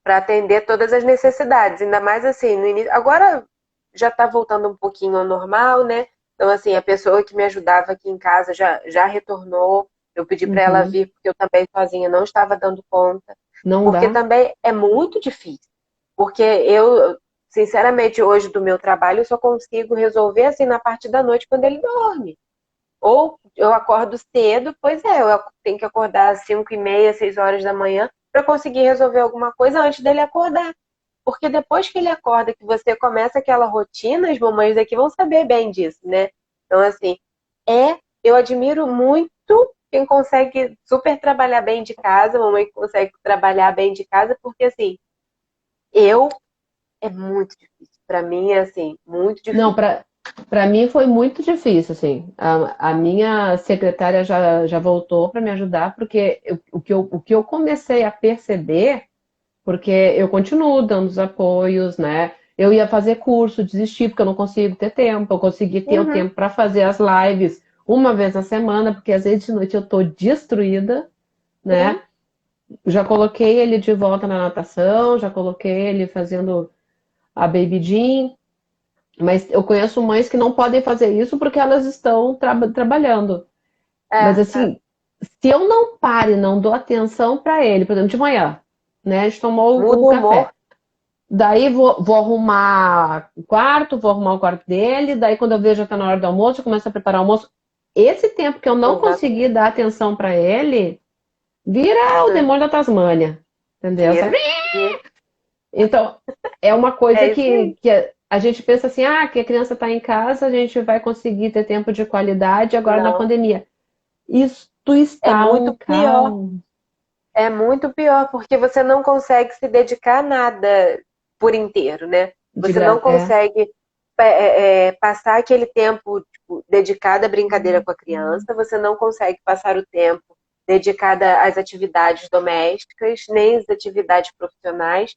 Para atender todas as necessidades, ainda mais assim, no início. Agora já está voltando um pouquinho ao normal, né? Então, assim, a pessoa que me ajudava aqui em casa já retornou. Eu pedi para ela Uhum, vir, porque eu também sozinha não estava dando conta. não Porque dá. também é muito difícil. Porque eu, sinceramente, hoje do meu trabalho, eu só consigo resolver assim na parte da noite quando ele dorme. Ou eu acordo cedo, pois é, eu tenho que acordar às 5h30, 6 horas da manhã para conseguir resolver alguma coisa antes dele acordar. porque depois que ele acorda, que você começa aquela rotina, as mamães daqui vão saber bem disso, né? Então, assim, eu admiro muito quem consegue super trabalhar bem de casa, mamãe que consegue trabalhar bem de casa, porque, assim, eu, é muito difícil. Pra mim, é, assim, muito Não, difícil. para mim foi muito difícil, assim. A minha secretária já voltou para me ajudar, porque o que eu comecei a perceber, porque eu continuo dando os apoios, né? Eu ia fazer curso, desisti, porque eu não consigo ter tempo. Eu consegui ter o Uhum, tempo para fazer as lives uma vez na semana, porque às vezes de noite eu tô destruída, sim. né? Já coloquei ele de volta na natação, já coloquei ele fazendo a Baby Jean, mas eu conheço mães que não podem fazer isso porque elas estão trabalhando. Mas É. assim, se eu não pare, não dou atenção para ele, por exemplo, de manhã, né? A gente tomou Muda o o humor. café. Daí vou arrumar o quarto, vou arrumar o quarto dele. Daí quando eu vejo já tá na hora do almoço, eu começo a preparar o almoço. Esse tempo que eu não consegui Exatamente. dar atenção para ele, vira o É. demônio da Tasmânia, entendeu? Sabe? Vira, vira. Então, é uma coisa É isso aí. que a gente pensa assim, que a criança está em casa, a gente vai conseguir ter tempo de qualidade agora na Não, pandemia. Isto é está um muito pior. caos. É muito pior, porque você não consegue se dedicar a nada por inteiro, né? Você não consegue passar aquele tempo, tipo, dedicado à brincadeira com a criança, você não consegue passar o tempo dedicado às atividades domésticas, nem às atividades profissionais.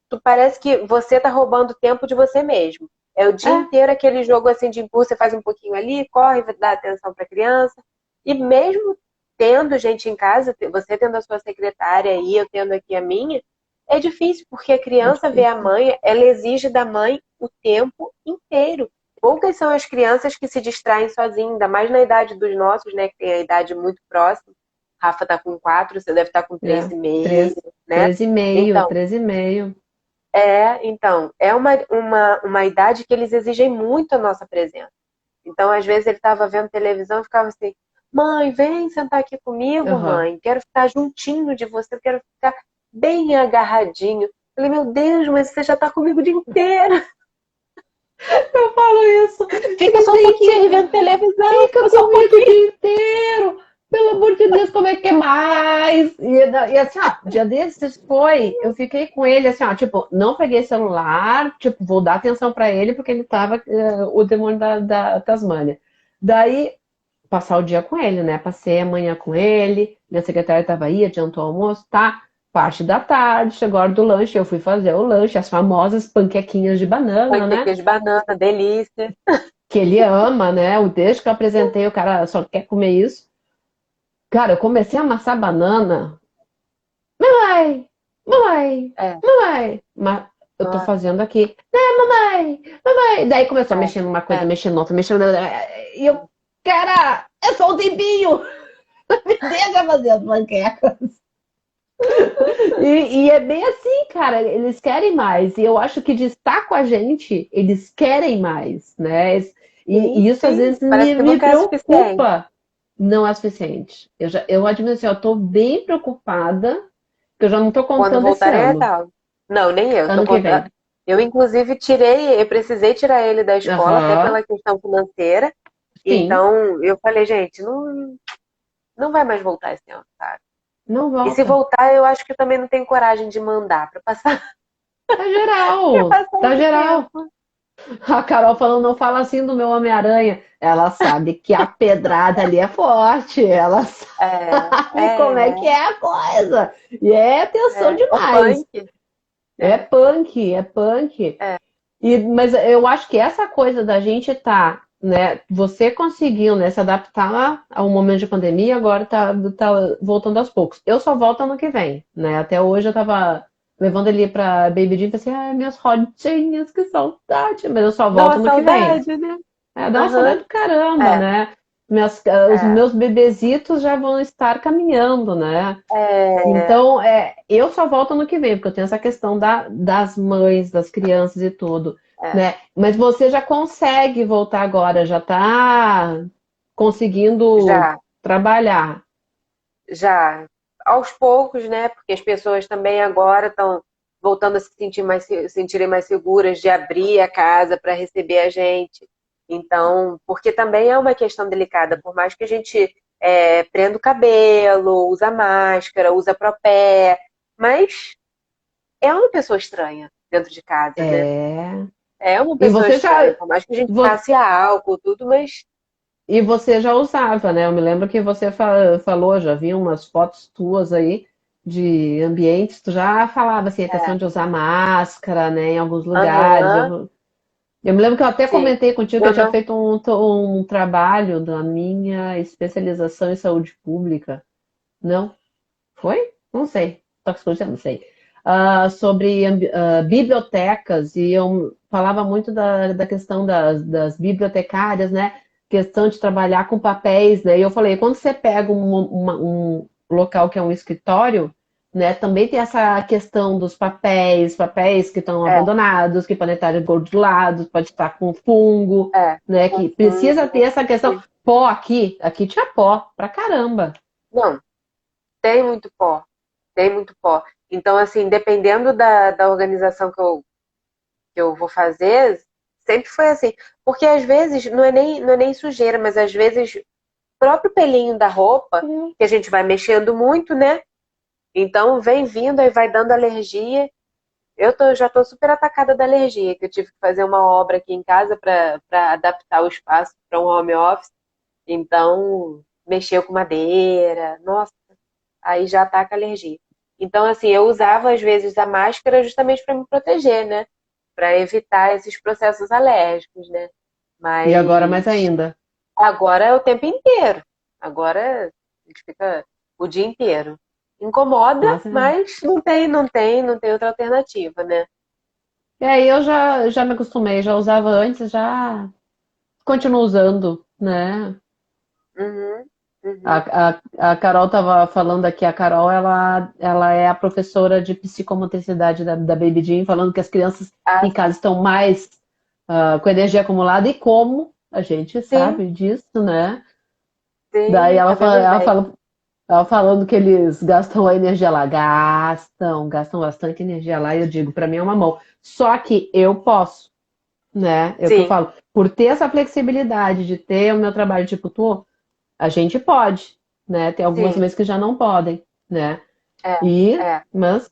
Tu parece que você tá roubando tempo de você mesmo. É o dia É, inteiro aquele jogo assim de impulso, você faz um pouquinho ali, corre, dá atenção para a criança. E mesmo tendo gente em casa, você tendo a sua secretária e eu tendo aqui a minha, é difícil, porque a é criança vê a difícil. mãe, ela exige da mãe o tempo inteiro. Poucas são as crianças que se distraem sozinhas, ainda mais na idade dos nossos, né, que tem a idade muito próxima. Rafa tá com 4, você deve estar com três É, e meio, né? 13,5, Então, 13,5. é uma idade que eles exigem muito a nossa presença. Então, às vezes, ele estava vendo televisão e ficava assim: mãe, vem sentar aqui comigo, Aham. mãe. Quero ficar juntinho de você, quero ficar bem agarradinho. Eu falei: meu Deus, mas você já está comigo o dia inteiro. Eu falo isso. Fica Ele só um tem pouquinho que aí vendo televisão, fica fica só um comigo o pouquinho. dia inteiro. Pelo amor de Deus, como é que é mais? E assim, dia desses eu fiquei com ele assim, tipo, não peguei celular, tipo, vou dar atenção pra ele porque ele tava o demônio da Tasmânia. Daí, passar o dia com ele, né? Passei a manhã com ele, minha secretária tava aí, adiantou o almoço, tá? Parte da tarde, chegou a hora do lanche, eu fui fazer o lanche, as famosas panquequinhas de banana, né? Panquequinha de banana, delícia. Que ele ama, né? Desde que eu apresentei, o cara só quer comer isso. Cara, eu comecei a amassar banana. Mamãe, mamãe, É, mamãe. Mas eu tô fazendo aqui. Né, mamãe, mamãe. Daí começou a mexer numa coisa, é. mexer noutra, mexendo. E eu, cara, é só um tempinho. Me deixa fazer as panquecas. E é bem assim, cara. Eles querem mais. E eu acho que de estar com a gente, eles querem mais, né? E Sim, isso às sim. vezes Parece me, que me nunca é suficiente. preocupa. Não é suficiente. Eu admito assim, eu tô bem preocupada, que eu já não tô Quando contando esse voltarem é ano. tal. Não, nem eu. Tô Ano que contando. vem. Eu, inclusive, eu precisei tirar ele da escola, até Aham, pela questão financeira. sim. Então, eu falei, gente, não vai mais voltar esse ano, sabe? Não E se volta. voltar, eu acho que eu também não tenho coragem de mandar pra passar, Tá pra geral. passar Tá esse geral. tempo. A Carol falando, não fala assim do meu Homem-Aranha. Ela sabe que a pedrada ali é forte. Ela sabe como é que É, é a coisa. E é tensão o demais. punk. É É, punk, é punk. é, Mas eu acho que essa coisa da gente né, você conseguiu, né, se adaptar ao momento de pandemia, agora tá voltando aos poucos. Eu só volto ano que vem, né? Até hoje eu tava levando ele pra Baby Jean e pensei, ai, minhas rodinhas, que saudade. Mas eu só dá volto uma ano que vem. saudade, né? Dá uma Aham, saudade do caramba, é, né? Os é, meus bebezitos já vão estar caminhando, né? é, Então, eu só volto ano que vem, porque eu tenho essa questão das mães, das crianças e tudo, é. né? Mas você já consegue voltar agora, já está conseguindo Já. trabalhar. Já aos poucos, né? Porque as pessoas também agora estão voltando a se sentirem mais seguras de abrir a casa para receber a gente. Então, porque também é uma questão delicada, por mais que a gente prenda o cabelo, usa máscara, usa propé, mas é uma pessoa estranha dentro de casa, né? É. É uma E pessoa você estranha, já, por mais que a gente vo- passe álcool, tudo, mas e você já usava, né? Eu me lembro que você falou, já vi umas fotos tuas aí de ambientes, tu já falava assim, a questão de usar máscara, né, em alguns lugares. aham, Eu me lembro que eu até sim. comentei contigo que eu Eu tinha não, feito um trabalho da minha especialização em saúde pública. Não? Foi? Não sei. Toxicologia, não sei. Sobre bibliotecas, e eu falava muito da questão das bibliotecárias, né? Questão de trabalhar com papéis, né? E eu falei, quando você pega um local que é um escritório, né? Também tem essa questão dos papéis que estão é, abandonados, que podem estar engordurados, pode estar com fungo, né? Que precisa ter confundo. essa questão. Pó aqui tinha pó pra caramba. Não, tem muito pó, tem muito pó. Então, assim, dependendo da organização que eu vou fazer, sempre foi assim. Porque às vezes não é nem sujeira, mas às vezes o próprio pelinho da roupa, que a gente vai mexendo muito, né? Então vem vindo e vai dando alergia. Já tô super atacada da alergia, que eu tive que fazer uma obra aqui em casa para adaptar o espaço para um home office. Então, mexeu com madeira, nossa, aí já ataca a alergia. Então, assim, eu usava às vezes a máscara justamente para me proteger, né? Para evitar esses processos alérgicos, né? E agora mais Mas ainda. agora é o tempo inteiro. Agora a gente fica o dia inteiro. Incomoda, Nossa, mas não tem outra alternativa, né? eu já me acostumei, já usava antes, já continuo usando, né? Uhum, A, uhum. a Carol estava falando aqui, a Carol, ela é a professora de psicomotricidade da Baby Jean, falando que as crianças Ah, em casa estão mais com energia acumulada e como a gente sim, sabe disso, né? Daí sim, ela, tá vendo bem. ela falando que eles gastam a energia lá, gastam bastante energia lá, e eu digo, para mim é uma mão. Só que eu posso, né? É o que eu Sim, falo, por ter essa flexibilidade de ter o meu trabalho tipo tu, a gente pode, né? Tem algumas sim, vezes que já não podem, né? é, E, é. mas,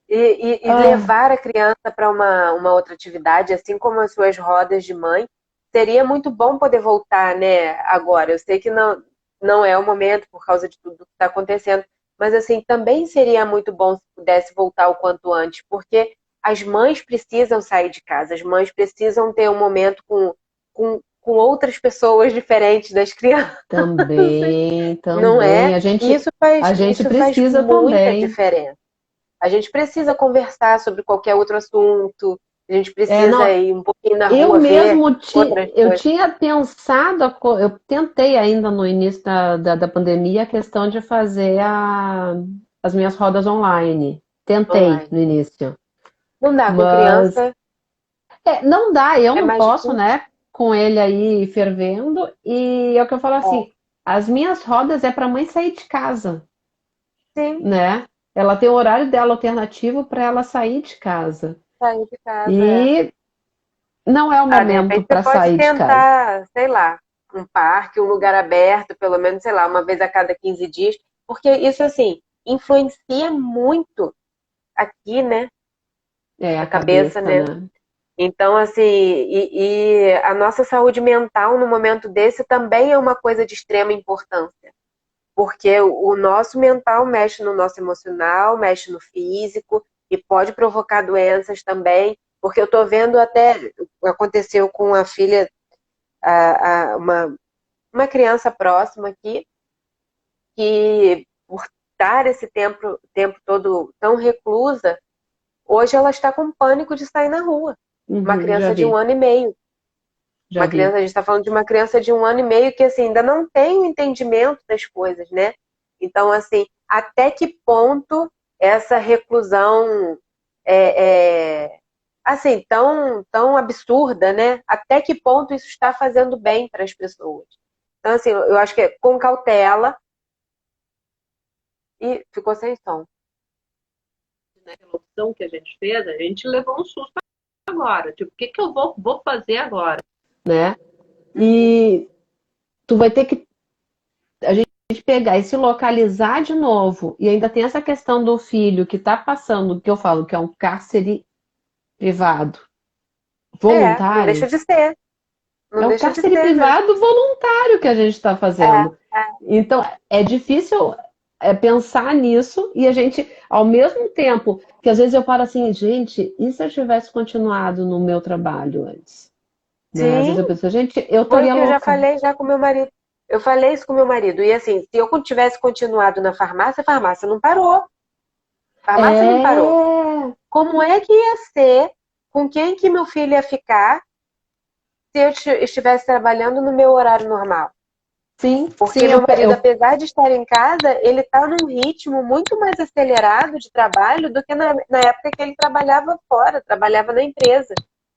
E ah, levar a criança para uma outra atividade, assim como as suas rodas de mãe, seria muito bom poder voltar, né? Agora, eu sei que não é o momento por causa de tudo que está acontecendo, mas assim, também seria muito bom se pudesse voltar o quanto antes, porque as mães precisam sair de casa, as mães precisam ter um momento com outras pessoas diferentes das crianças, não também, é? E isso faz, a gente isso faz precisa muita também. diferença. A gente precisa conversar sobre qualquer outro assunto, a gente precisa Não, ir um pouquinho na eu rua ver mesmo outras eu coisas. tinha pensado, eu tentei ainda no início da pandemia a questão de fazer as minhas rodas online. Tentei Online. no início, Não dá, com mas criança não dá, eu é não mais posso, difícil. né? Com ele aí fervendo, e é o que eu falo É, assim, as minhas rodas é para mãe sair de casa, sim, né? Ela tem o horário dela alternativo para ela sair de casa. sair de casa, é. E não é o Ah, de momento repente você para pode sair de casa. tentar, sei lá, um parque, um lugar aberto, pelo menos, sei lá, uma vez a cada 15 dias, porque isso, assim, influencia muito aqui, né, É, a a cabeça, cabeça, né? né? Então, assim, e a nossa saúde mental no momento desse também é uma coisa de extrema importância, porque o nosso mental mexe no nosso emocional, mexe no físico e pode provocar doenças também, porque eu estou vendo até, aconteceu com a filha, uma criança próxima aqui, que por estar esse tempo todo tão reclusa, hoje ela está com pânico de sair na rua. Uma Uhum, criança de 1 ano e meio. já Uma criança, vi. a gente está falando de uma criança de 1 ano e meio que assim, ainda não tem o entendimento das coisas, né? Então, assim, até que ponto essa reclusão é assim, tão absurda, né? Até que ponto isso está fazendo bem para as pessoas? Então, assim, eu acho que é com cautela e ficou sem som. né, aquela opção que a gente fez, a gente levou um susto agora. Tipo, o que que eu vou fazer agora, né? E tu vai ter que a gente pegar e se localizar de novo. E ainda tem essa questão do filho que está passando, que eu falo que é um cárcere privado Não voluntário. deixa de ser. É Não um deixa de cárcere ser, né? privado voluntário que a gente está fazendo. Então, é difícil pensar nisso e a gente, ao mesmo tempo, que às vezes eu paro assim, gente, e se eu tivesse continuado no meu trabalho antes? Né? Às vezes Sim, eu penso, gente, eu foi o estaria que eu já louca. falei já com meu marido. Eu falei isso com meu marido. E assim, se eu tivesse continuado na farmácia, a farmácia não parou. A farmácia não parou. É, Como é que ia ser? Com quem que meu filho ia ficar se eu estivesse trabalhando no meu horário normal? sim, Porque sim, meu marido, apesar de estar em casa, ele está num ritmo muito mais acelerado de trabalho do que na época que ele trabalhava fora, trabalhava na empresa.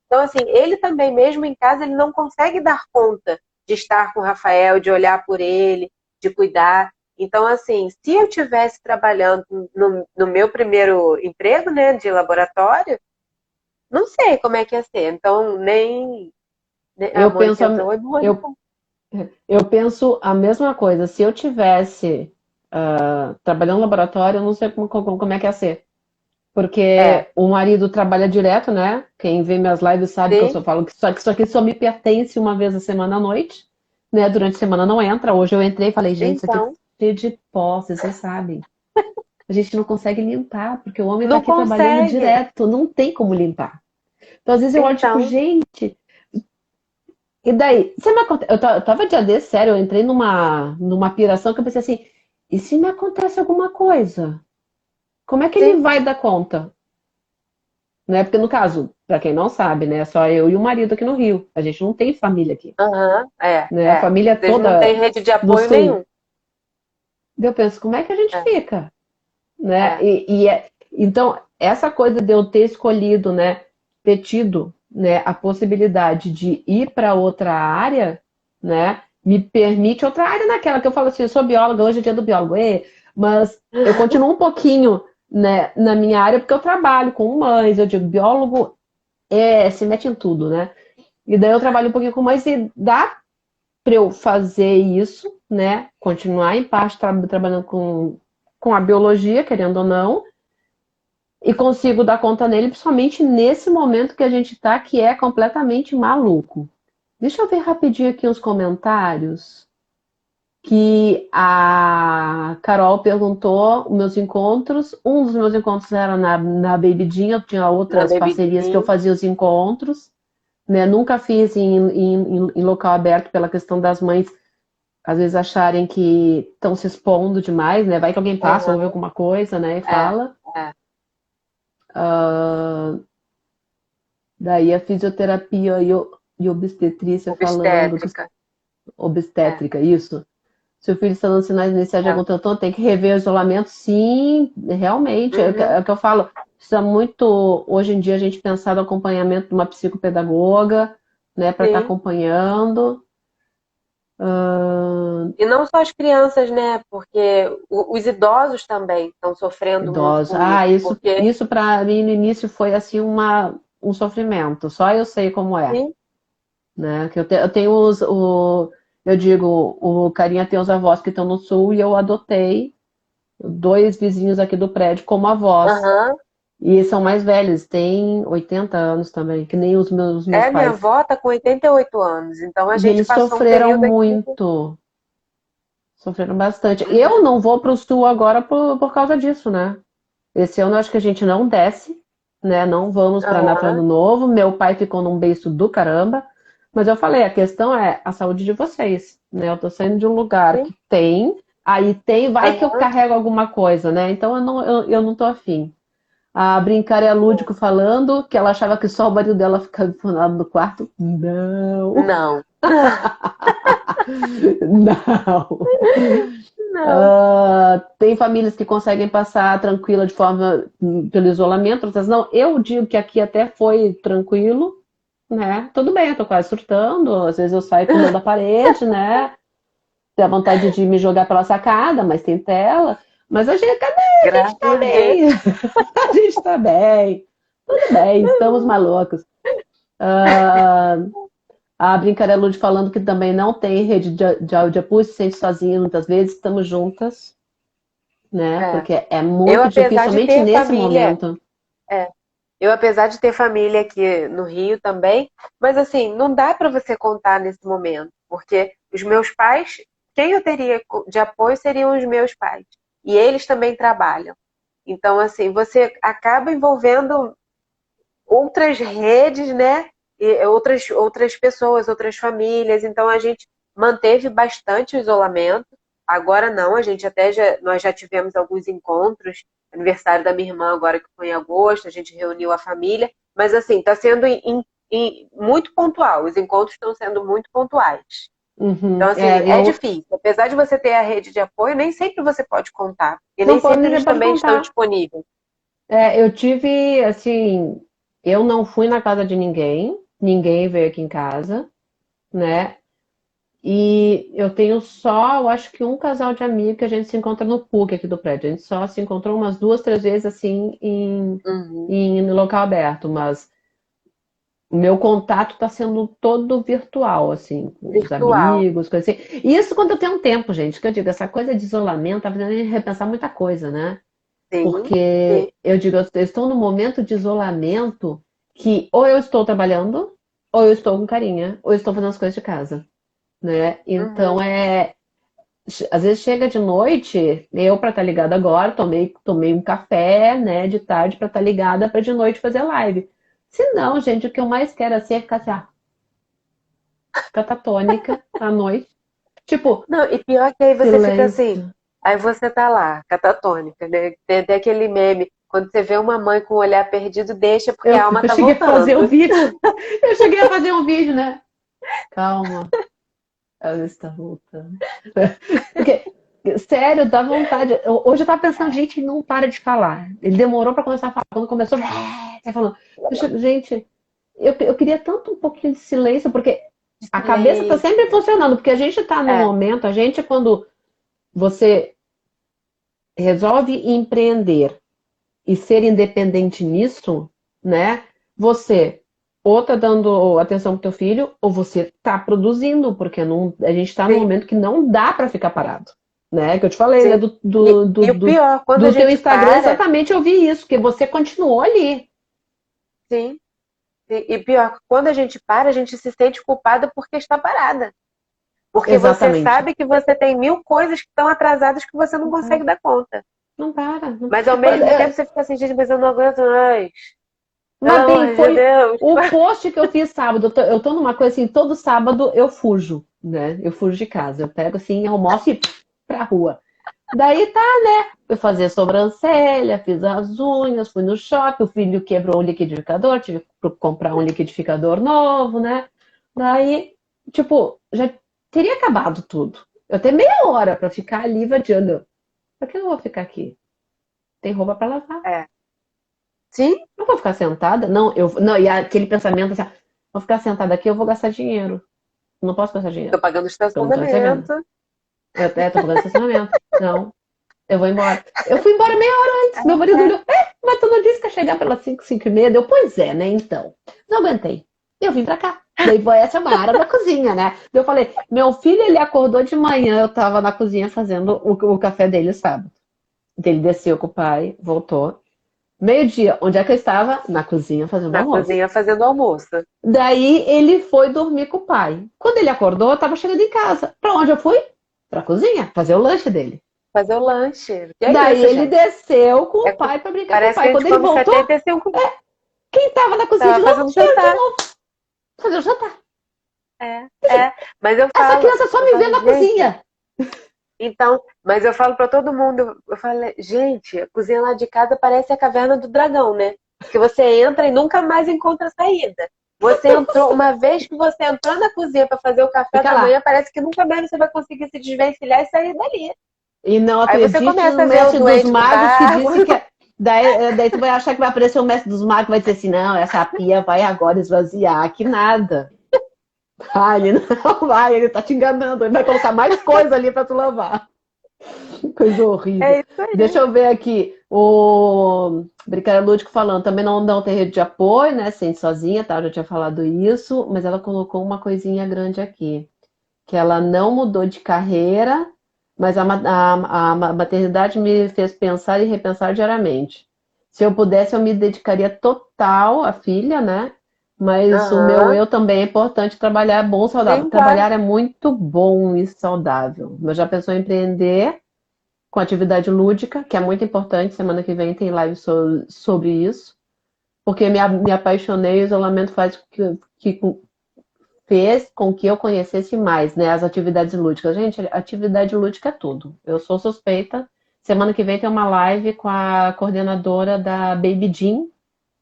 Então, assim, ele também, mesmo em casa, ele não consegue dar conta de estar com o Rafael, de olhar por ele, de cuidar. Então, assim, se eu estivesse trabalhando no meu primeiro emprego, né, de laboratório, não sei como é que ia ser. Então, nem a eu Mônica penso, entrou, e Mônica. eu, eu penso a mesma coisa. Se eu tivesse trabalhando no laboratório, eu não sei como é que ia ser. É, Porque o marido trabalha direto, né? Quem vê minhas lives sabe que eu sim, só falo que isso aqui só me pertence uma vez a semana à noite, né? Durante a semana não entra. Hoje eu entrei e falei, gente, isso aqui é então, cheio de pó, vocês sabem. A gente não consegue limpar, porque o homem tá não aqui trabalhando consegue. direto, não tem como limpar. Então, às vezes eu olho, tipo, Então, gente, e daí? Se me aconte... eu tava dia desse, sério, eu entrei numa piração que eu pensei assim, e se me acontece alguma coisa? Como é que ele sim, vai dar conta? Né? Porque no caso, para quem não sabe, né, só eu e o marido aqui no Rio. A gente não tem família aqui, aham, né? A família é Vocês não têm toda rede de no apoio sul. nenhum. Daí eu penso, como é que a gente É, fica, né? é. Então essa coisa de eu ter escolhido, né, ter tido, né, a possibilidade de ir para outra área, né, me permite outra área naquela que eu falo assim, eu sou bióloga, hoje é dia do biólogo, mas eu continuo um pouquinho, né, na minha área porque eu trabalho com mães, eu digo biólogo se mete em tudo, né? E daí eu trabalho um pouquinho com mães e dá para eu fazer isso, né? Continuar em parte trabalhando com a biologia, querendo ou não, e consigo dar conta nele, principalmente nesse momento que a gente tá, que é completamente maluco. Deixa eu ver rapidinho aqui os comentários. Que a Carol perguntou os meus encontros. Um dos meus encontros era na Baby Jean, eu tinha Na outras parcerias que eu bebidinha. fazia os encontros. Né? Nunca fiz em local aberto pela questão das mães às vezes acharem que estão se expondo demais, né? Vai que alguém passa, ouve Aham, alguma coisa, né? E é, fala. é. Daí a fisioterapia e obstetrícia falando que Obstétrica. É, obstétrica, isso. Se o filho está dando sinais iniciais de é. algum transtorno, tem que rever o isolamento. Sim, realmente. Uhum, É o que eu falo. Precisa muito, hoje em dia, a gente pensar no acompanhamento de uma psicopedagoga, né, para estar sim. acompanhando. E não só as crianças, né? Porque os idosos também estão sofrendo muito Idosos. com isso. Ah, isso, Porque, isso para mim no início foi assim um sofrimento. Só eu sei como é, sim, né? Que eu tenho eu digo, o Carinha tem os avós que estão no sul e eu adotei dois vizinhos aqui do prédio como avós. aham. E são mais velhos, têm 80 anos também, que nem os meus Minha pais. avó tá com 88 anos. Então a E gente eles passou um sofreram período aqui. muito, sofreram bastante. Eu Uhum, não vou para o sul agora por causa disso, né? Esse ano eu acho que a gente não desce, né? Não vamos para aham, Ano Novo. Meu pai ficou num beiço do caramba. Mas eu falei, a questão é a saúde de vocês, né? Eu tô saindo de um lugar sim, que tem, vai que eu aham. carrego alguma coisa, né? Então eu não tô afim. A brincar é lúdico falando que ela achava que só o marido dela ficava funado no quarto. Não, Não, não. não. Tem famílias que conseguem passar tranquila de forma pelo isolamento, outras não. Eu digo que aqui até foi tranquilo, né? Tudo bem, eu tô quase surtando, às vezes eu saio pulando a parede, né? Dá vontade de me jogar pela sacada, mas tem tela. Mas a gente Graças tá a Deus. bem. A gente tá bem. Tudo bem, estamos malucos. Ah, a Brincarelud falando que também não tem rede de áudio apoio, se sente sozinha muitas vezes, estamos juntas, né? É. Porque é Eu, muito difícil, apesar de somente ter nesse família, momento. eu, apesar de ter família aqui no Rio também, mas assim, não dá para você contar nesse momento, porque os meus pais, quem eu teria de apoio seriam os meus pais. E eles também trabalham. Então, assim, você acaba envolvendo outras redes, né? E outras pessoas, outras famílias. Então a gente manteve bastante o isolamento. Agora não, a gente nós já tivemos alguns encontros. Aniversário da minha irmã agora que foi em agosto, a gente reuniu a família. Mas assim, está sendo muito pontual. Os encontros estão sendo muito pontuais. Uhum. Então, assim, é difícil. Apesar de você ter a rede de apoio, nem sempre você pode contar. E Não nem pode, sempre ninguém eles pode também estão contar. disponíveis. Eu tive, assim, eu não fui na casa de ninguém, ninguém veio aqui em casa, né? E eu tenho só, eu acho que um casal de amigos que a gente se encontra no PUC aqui do prédio. A gente só se encontrou umas 2, 3 vezes, assim, Uhum. em local aberto, mas o meu contato está sendo todo virtual, assim, com os Virtual. amigos, coisa assim. E isso quando eu tenho um tempo, gente, que eu digo, essa coisa de isolamento tá fazendo a gente repensar muita coisa, né? Sim, sim. Porque eu digo, eu estou no momento de isolamento que ou eu estou trabalhando, ou eu estou com carinha, ou eu estou fazendo as coisas de casa, né? Então Uhum. às vezes chega de noite, eu para estar ligada agora, tomei um café, né, de tarde para estar ligada para de noite fazer live. Se não, gente, o que eu mais quero assim é ficar assim, catatônica à noite. Tipo, Não, e pior que aí você fica assim, silêncio. aí você tá lá, catatônica, né? Tem até aquele meme, quando você vê uma mãe com o olhar perdido, deixa porque a alma Eu tá cheguei a fazer um voltando. vídeo. Eu cheguei a fazer um vídeo, né? Calma, ela está voltando. Porque, sério, dá vontade. Hoje eu tava pensando, gente, ele não para de falar. Ele demorou para começar a falar. Quando começou, tá falando. Gente, eu queria tanto um pouquinho de silêncio, porque a cabeça tá Silêncio. sempre funcionando. Porque a gente tá no É, momento, quando você resolve empreender e ser independente nisso, né? Você ou tá dando atenção pro teu filho, ou você tá produzindo, porque não, a gente tá num sim, momento que não dá para ficar parado, né? Que eu te falei, né? sim. E o pior, quando a Do teu gente Instagram, para, exatamente eu vi isso, que você continuou ali. sim. E pior, quando a gente para, a gente se sente culpada porque está parada. Porque você Exatamente. sabe que você tem mil coisas que estão atrasadas que você não Não para, consegue dar conta. não para. Não... Mas ao mesmo tempo você fica assim, gente, mas eu não aguento mais. Pelo Mas bem, amor de foi Deus. o post que eu fiz sábado. Eu tô numa coisa assim, todo sábado eu fujo, né? Eu fujo de casa. Eu pego assim, almoço e pra rua. Daí tá, fui fazer sobrancelha, fiz as unhas, fui no shopping, o filho quebrou o liquidificador, tive que comprar um liquidificador novo, né? Daí, tipo, já teria acabado tudo. Eu tenho meia hora pra ficar ali vadiando. Por que eu vou ficar aqui? Tem roupa pra lavar. É. Sim, Não vou ficar sentada? Não, e aquele pensamento assim, vou ficar sentada aqui, eu vou gastar dinheiro. Não posso gastar dinheiro, tô pagando porque eu não tô recebendo. estacionamento. Eu até tô pagando estacionamento. Não, eu vou embora. Eu fui embora meia hora antes. Meu marido olhou, mas tu não disse que ia chegar pelas 5, 5 e meia? Pois é, né, então. Não aguentei. Eu vim pra cá. Daí essa é uma área da cozinha, né? Daí eu falei, meu filho, ele acordou de manhã, eu tava na cozinha fazendo o café dele sábado. Ele desceu com o pai, voltou. Meio-dia, onde é que eu estava? Na cozinha fazendo Na almoço. cozinha fazendo almoço. Daí ele foi dormir com o pai. Quando ele acordou, eu tava chegando em casa. Pra onde eu fui? Pra cozinha, fazer o lanche dele. Fazer o lanche. Que é Daí isso, ele gente? desceu com o É, pai pra brincar com o parece que pai. a gente Quando ele come voltou, 75. quem tava na cozinha de Tava novo? fazendo Eu de jantar. novo. Fazer o jantar. É, é. Mas Essa criança só eu me vê falo, na gente, cozinha. então, mas eu falo pra todo mundo, eu falo, gente, a cozinha lá de casa parece a caverna do dragão, né? Porque você entra e nunca mais encontra saída. Você entrou, uma vez que você entrou na cozinha para fazer o café Fica da lá. manhã, parece que nunca mais você vai conseguir se desvencilhar e sair dali. E não Aí você acredite começa no a ver o mestre dos doente do magos que barro. disse que. Daí tu vai achar que vai aparecer o mestre dos magos e vai dizer assim: não, essa pia vai agora esvaziar. Que nada. Ah, ele não vai, ele tá te enganando. Ele vai colocar mais coisa ali pra tu lavar. Coisa horrível. É isso aí. Deixa eu ver aqui. O Brincadeira Lúdico falando, também não tem rede de apoio, né? Sente sozinha, tá? Eu já tinha falado isso, mas ela colocou uma coisinha grande aqui. Que ela não mudou de carreira, mas a maternidade me fez pensar e repensar diariamente. Se eu pudesse, eu me dedicaria total à filha, né? Mas o meu Aham. eu também é importante trabalhar, é bom, saudável. Sim, claro. Trabalhar é muito bom e saudável. Mas já pensou em empreender com atividade lúdica, que é muito importante. Semana que vem tem live sobre isso. Porque me apaixonei, o isolamento fez com que eu conhecesse mais, né, as atividades lúdicas. Gente, atividade lúdica é tudo. Eu sou suspeita. Semana que vem tem uma live com a coordenadora da Baby Jean,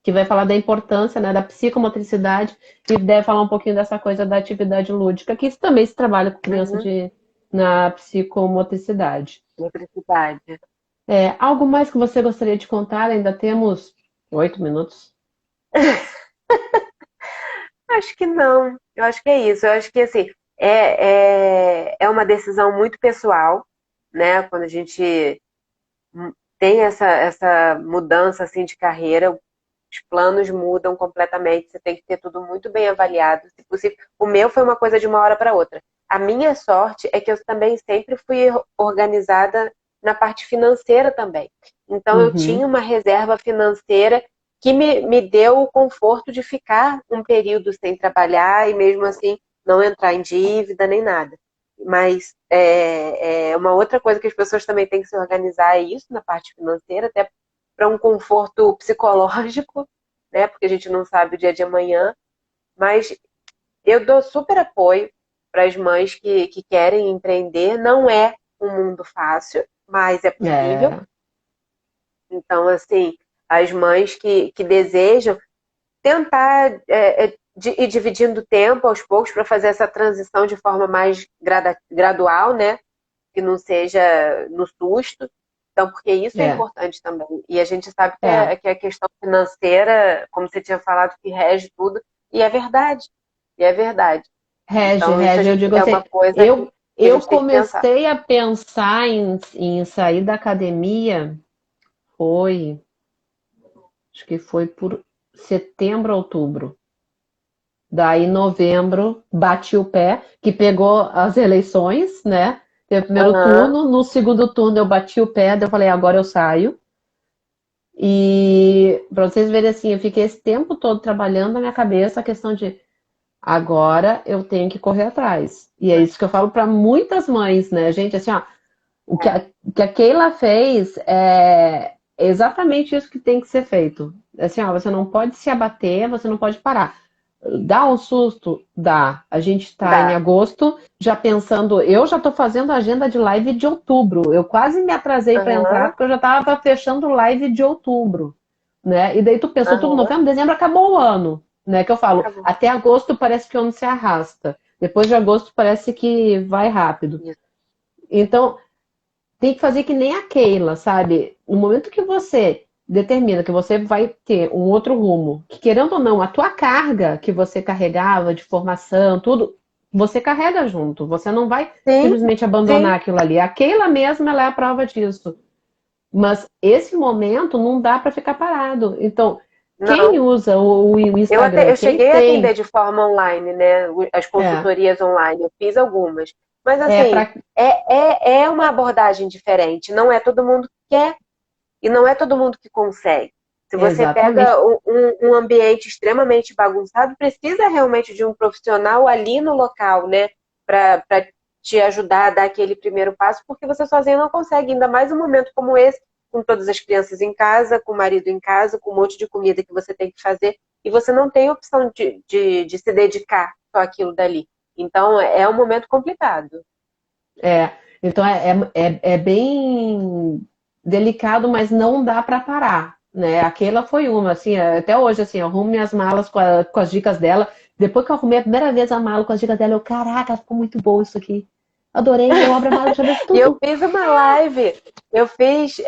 que vai falar da importância, né, da psicomotricidade e deve falar um pouquinho dessa coisa da atividade lúdica, que isso também se trabalha com criança Uhum. na psicomotricidade. Eletricidade. Algo mais que você gostaria de contar? Ainda temos 8 minutos. Acho que não. Eu acho que é isso. Eu acho que assim é uma decisão muito pessoal, né? Quando a gente tem essa mudança assim de carreira, os planos mudam completamente. Você tem que ter tudo muito bem avaliado, se possível. O meu foi uma coisa de uma hora para outra. A minha sorte é que eu também sempre fui organizada na parte financeira também. Então eu Uhum. tinha uma reserva financeira que me deu o conforto de ficar um período sem trabalhar e mesmo assim não entrar em dívida nem nada. Mas uma outra coisa que as pessoas também têm que se organizar é isso na parte financeira, até para um conforto psicológico, né? Porque a gente não sabe o dia de amanhã. Mas eu dou super apoio para as mães que querem empreender. Não é um mundo fácil, mas é possível. É, Então, assim, as mães que desejam tentar ir dividindo o tempo aos poucos para fazer essa transição de forma mais gradual, né? Que não seja no susto. Então, porque isso é é, importante também. E a gente sabe é. que a questão financeira, como você tinha falado, que rege tudo, e é verdade. E é verdade. Então, isso Rege, eu digo é assim, uma coisa que a eu gente tem que pensar. comecei a pensar em sair da academia, foi, acho que foi por setembro, outubro. Daí, novembro, bati o pé, que pegou as eleições, né? Teve o primeiro Aham, turno, no segundo turno eu bati o pé, daí eu falei, agora eu saio. E para vocês verem assim, eu fiquei esse tempo todo trabalhando na minha cabeça a questão de agora eu tenho que correr atrás. E é isso que eu falo para muitas mães, né, gente? Assim, ó, o que a Keila fez é exatamente isso que tem que ser feito. Assim, ó, você não pode se abater, você não pode parar. Dá um susto? Dá. A gente está em dá. agosto, já pensando. Eu já estou fazendo a agenda de live de outubro. Eu quase me atrasei para entrar, Aham, porque eu já estava fechando live de outubro. Né? E daí tu pensa, outubro, aham, novembro, dezembro, acabou o ano. Né? Que eu falo, acabou. até agosto parece que o ano se arrasta. Depois de agosto parece que vai rápido. Isso. Então, tem que fazer que nem a Keila, sabe? No momento que você determina que você vai ter um outro rumo, que querendo ou não, a tua carga que você carregava de formação, tudo, você carrega junto. Você não vai Sim, simplesmente sim. abandonar aquilo ali. A Keila mesma, ela é a prova disso. Mas esse momento não dá para ficar parado. Então, quem Não. usa o Instagram, Eu quem cheguei a atender tem, de forma online, né? As é, consultorias online, eu fiz algumas. Mas, é assim, para é uma abordagem diferente. Não é todo mundo que quer e não é todo mundo que consegue. Se você exatamente, pega um ambiente extremamente bagunçado, precisa realmente de um profissional ali no local, né? Para te ajudar a dar aquele primeiro passo, porque você sozinho não consegue, ainda mais um momento como esse, com todas as crianças em casa, com o marido em casa, com um monte de comida que você tem que fazer, e você não tem opção de se dedicar só àquilo dali. Então, é um momento complicado. É, então é bem delicado, mas não dá para parar, né? Aquela foi uma, assim, até hoje, assim, eu arrumo minhas malas com as dicas dela. Depois que eu arrumei a primeira vez a mala com as dicas dela, eu, caraca, ficou muito bom isso aqui. Adorei, eu abro a mala, já vejo E eu tudo. fiz uma live, eu fiz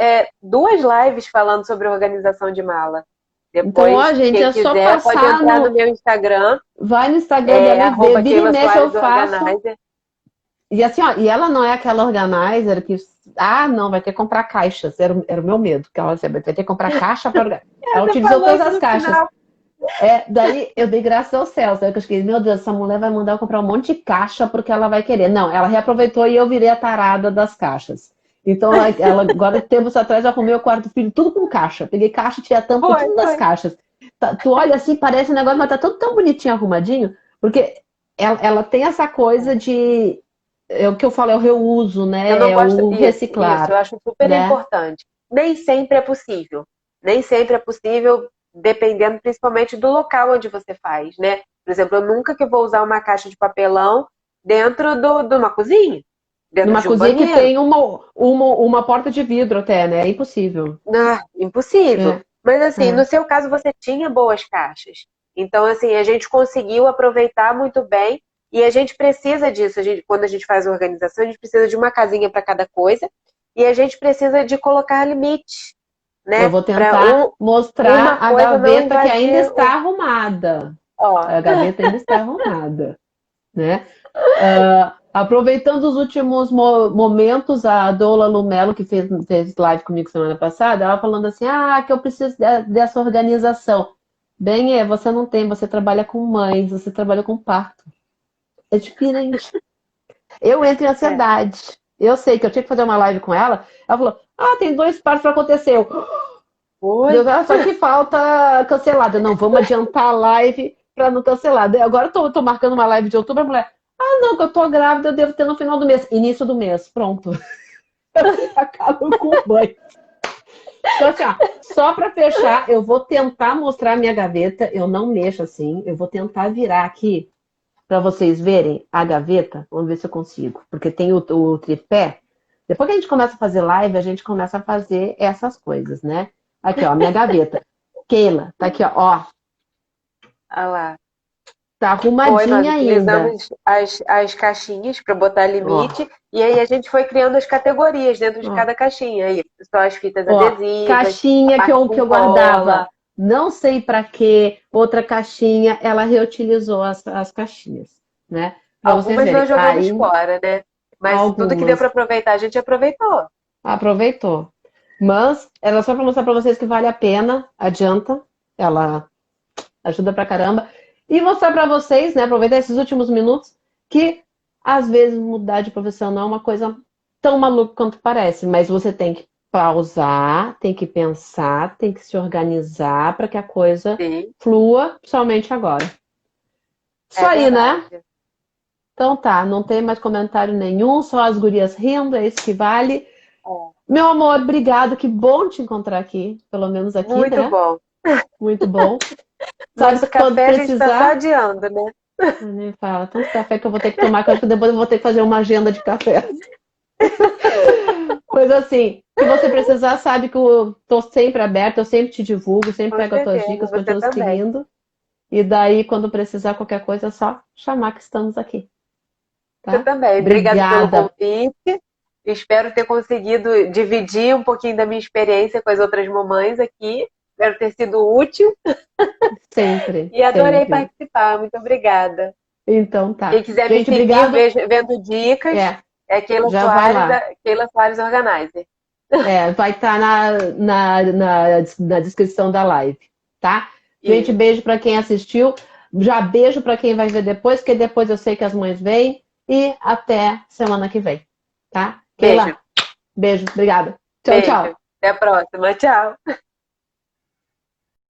duas lives falando sobre organização de mala. Então, ó, Depois, gente, quem é só quiser, pode passar entrar no no. meu Instagram, Vai no Instagram dela e vê. arroba Vira e Keila mexe, eu Soares faço. Organizer. E assim, ó, e ela não é aquela organizer que, não, vai ter que comprar caixas. Era o meu medo, que ela vai ter que comprar caixa para organizar. Ela Você utilizou falou todas isso as no caixas. final. Daí eu dei graças ao céu. Sabe? Que eu fiquei, meu Deus, essa mulher vai mandar eu comprar um monte de caixa porque ela vai querer. Não, ela reaproveitou e eu virei a tarada das caixas. Então, ela agora, tempos atrás, eu arrumei o quarto do filho tudo com caixa. Peguei caixa, tirei a tampa, Foi, tudo nas foi. caixas. Tu olha assim, parece um negócio, mas tá tudo tão bonitinho, arrumadinho, porque ela tem essa coisa de. É o que eu falo, é o reuso, Eu né? não É gosto. o Isso, eu reciclar, acho super né? importante. Nem sempre é possível. Nem sempre é possível, dependendo principalmente do local onde você faz, né? Por exemplo, eu nunca que vou usar uma caixa de papelão dentro de uma cozinha, dentro Numa de um cozinha que banheiro. tem uma porta de vidro até, né? É impossível. Ah, impossível. É, Mas assim, é. no seu caso você tinha boas caixas. Então, assim, a gente conseguiu aproveitar muito bem e a gente precisa disso. Quando a gente faz a organização, a gente precisa de uma casinha para cada coisa e a gente precisa de colocar limite, Eu né? vou Para tentar mostrar uma a coisa não gaveta que ainda invadir está arrumada. Ó, A gaveta ainda está arrumada, né? Aproveitando os últimos momentos, a Doula Lumelo, que fez live comigo semana passada, ela falando assim, que eu preciso dessa organização. Bem, você não tem, você trabalha com mães, você trabalha com parto. É diferente. Eu entro em é. ansiedade. Eu sei que eu tinha que fazer uma live com ela. Ela falou, tem 2 partos para acontecer. Oi. Deus, só que falta cancelada. Não, vamos adiantar a live para não cancelar. Agora eu tô marcando uma live de outubro, a mulher, não, que eu tô grávida, eu devo ter no final do mês. Início do mês, pronto. Acaba com o banho. Então, assim, só para fechar, eu vou tentar mostrar a minha gaveta. Eu não mexo assim. Eu vou tentar virar aqui para vocês verem a gaveta. Vamos ver se eu consigo. Porque tem o tripé. Depois que a gente começa a fazer live, a gente começa a fazer essas coisas, né? Aqui, ó, a minha gaveta. Keila, tá aqui, ó. Olha lá. Tá Foi, nós arrumadinha ainda. utilizamos as caixinhas para botar Ó, limite e aí a gente foi criando as categorias dentro de ó, cada caixinha. Aí, só as fitas ó. adesivas, a Caixinha que parte eu, que com eu guardava, cola. não sei para quê. Outra caixinha, ela reutilizou as caixinhas, né? Para vocês Algumas verem. nós jogamos Aí, fora, né? Mas tudo que deu para algumas aproveitar, a gente aproveitou. aproveitou. Mas era só para mostrar para vocês que vale a pena, adianta. Ela ajuda pra caramba. E mostrar para vocês, né, aproveitar esses últimos minutos, que às vezes mudar de profissão não é uma coisa tão maluca quanto parece, mas você tem que pausar, tem que pensar, tem que se organizar para que a coisa Sim, flua somente agora. Isso é aí, né? verdade. Então tá, não tem mais comentário nenhum, só as gurias rindo, é isso que vale. É. Meu amor, obrigado, que bom te encontrar aqui, pelo menos aqui, Muito né? bom. Muito bom. Sabe Nosso que quando café a gente está só precisar, adiando, né? nem fala, tanto café que eu vou ter que tomar, que eu acho que depois eu vou ter que fazer uma agenda de café. Pois assim, se você precisar, sabe que eu tô sempre aberta, eu sempre te divulgo, sempre Com pego as tuas certeza, dicas, você continuo também. seguindo. E daí, quando precisar qualquer coisa, é só chamar que estamos aqui, Você tá? também. Obrigada pelo Obrigada, convite. Espero ter conseguido dividir um pouquinho da minha experiência com as outras mamães aqui. Espero ter sido útil sempre, e adorei sempre. participar. Muito obrigada. Então Quem tá. quiser me Gente, seguir obrigado. vendo dicas, É, é Keila já vai Soares, lá. Keila Soares Organizer. Vai estar na descrição da live, tá? Gente, Isso. beijo para quem assistiu. Já beijo para quem vai ver depois, porque depois eu sei que as mães vêm. E até semana que vem, tá? Beijo, Keila, beijo, obrigada. Tchau, beijo. tchau. Até a próxima. Tchau.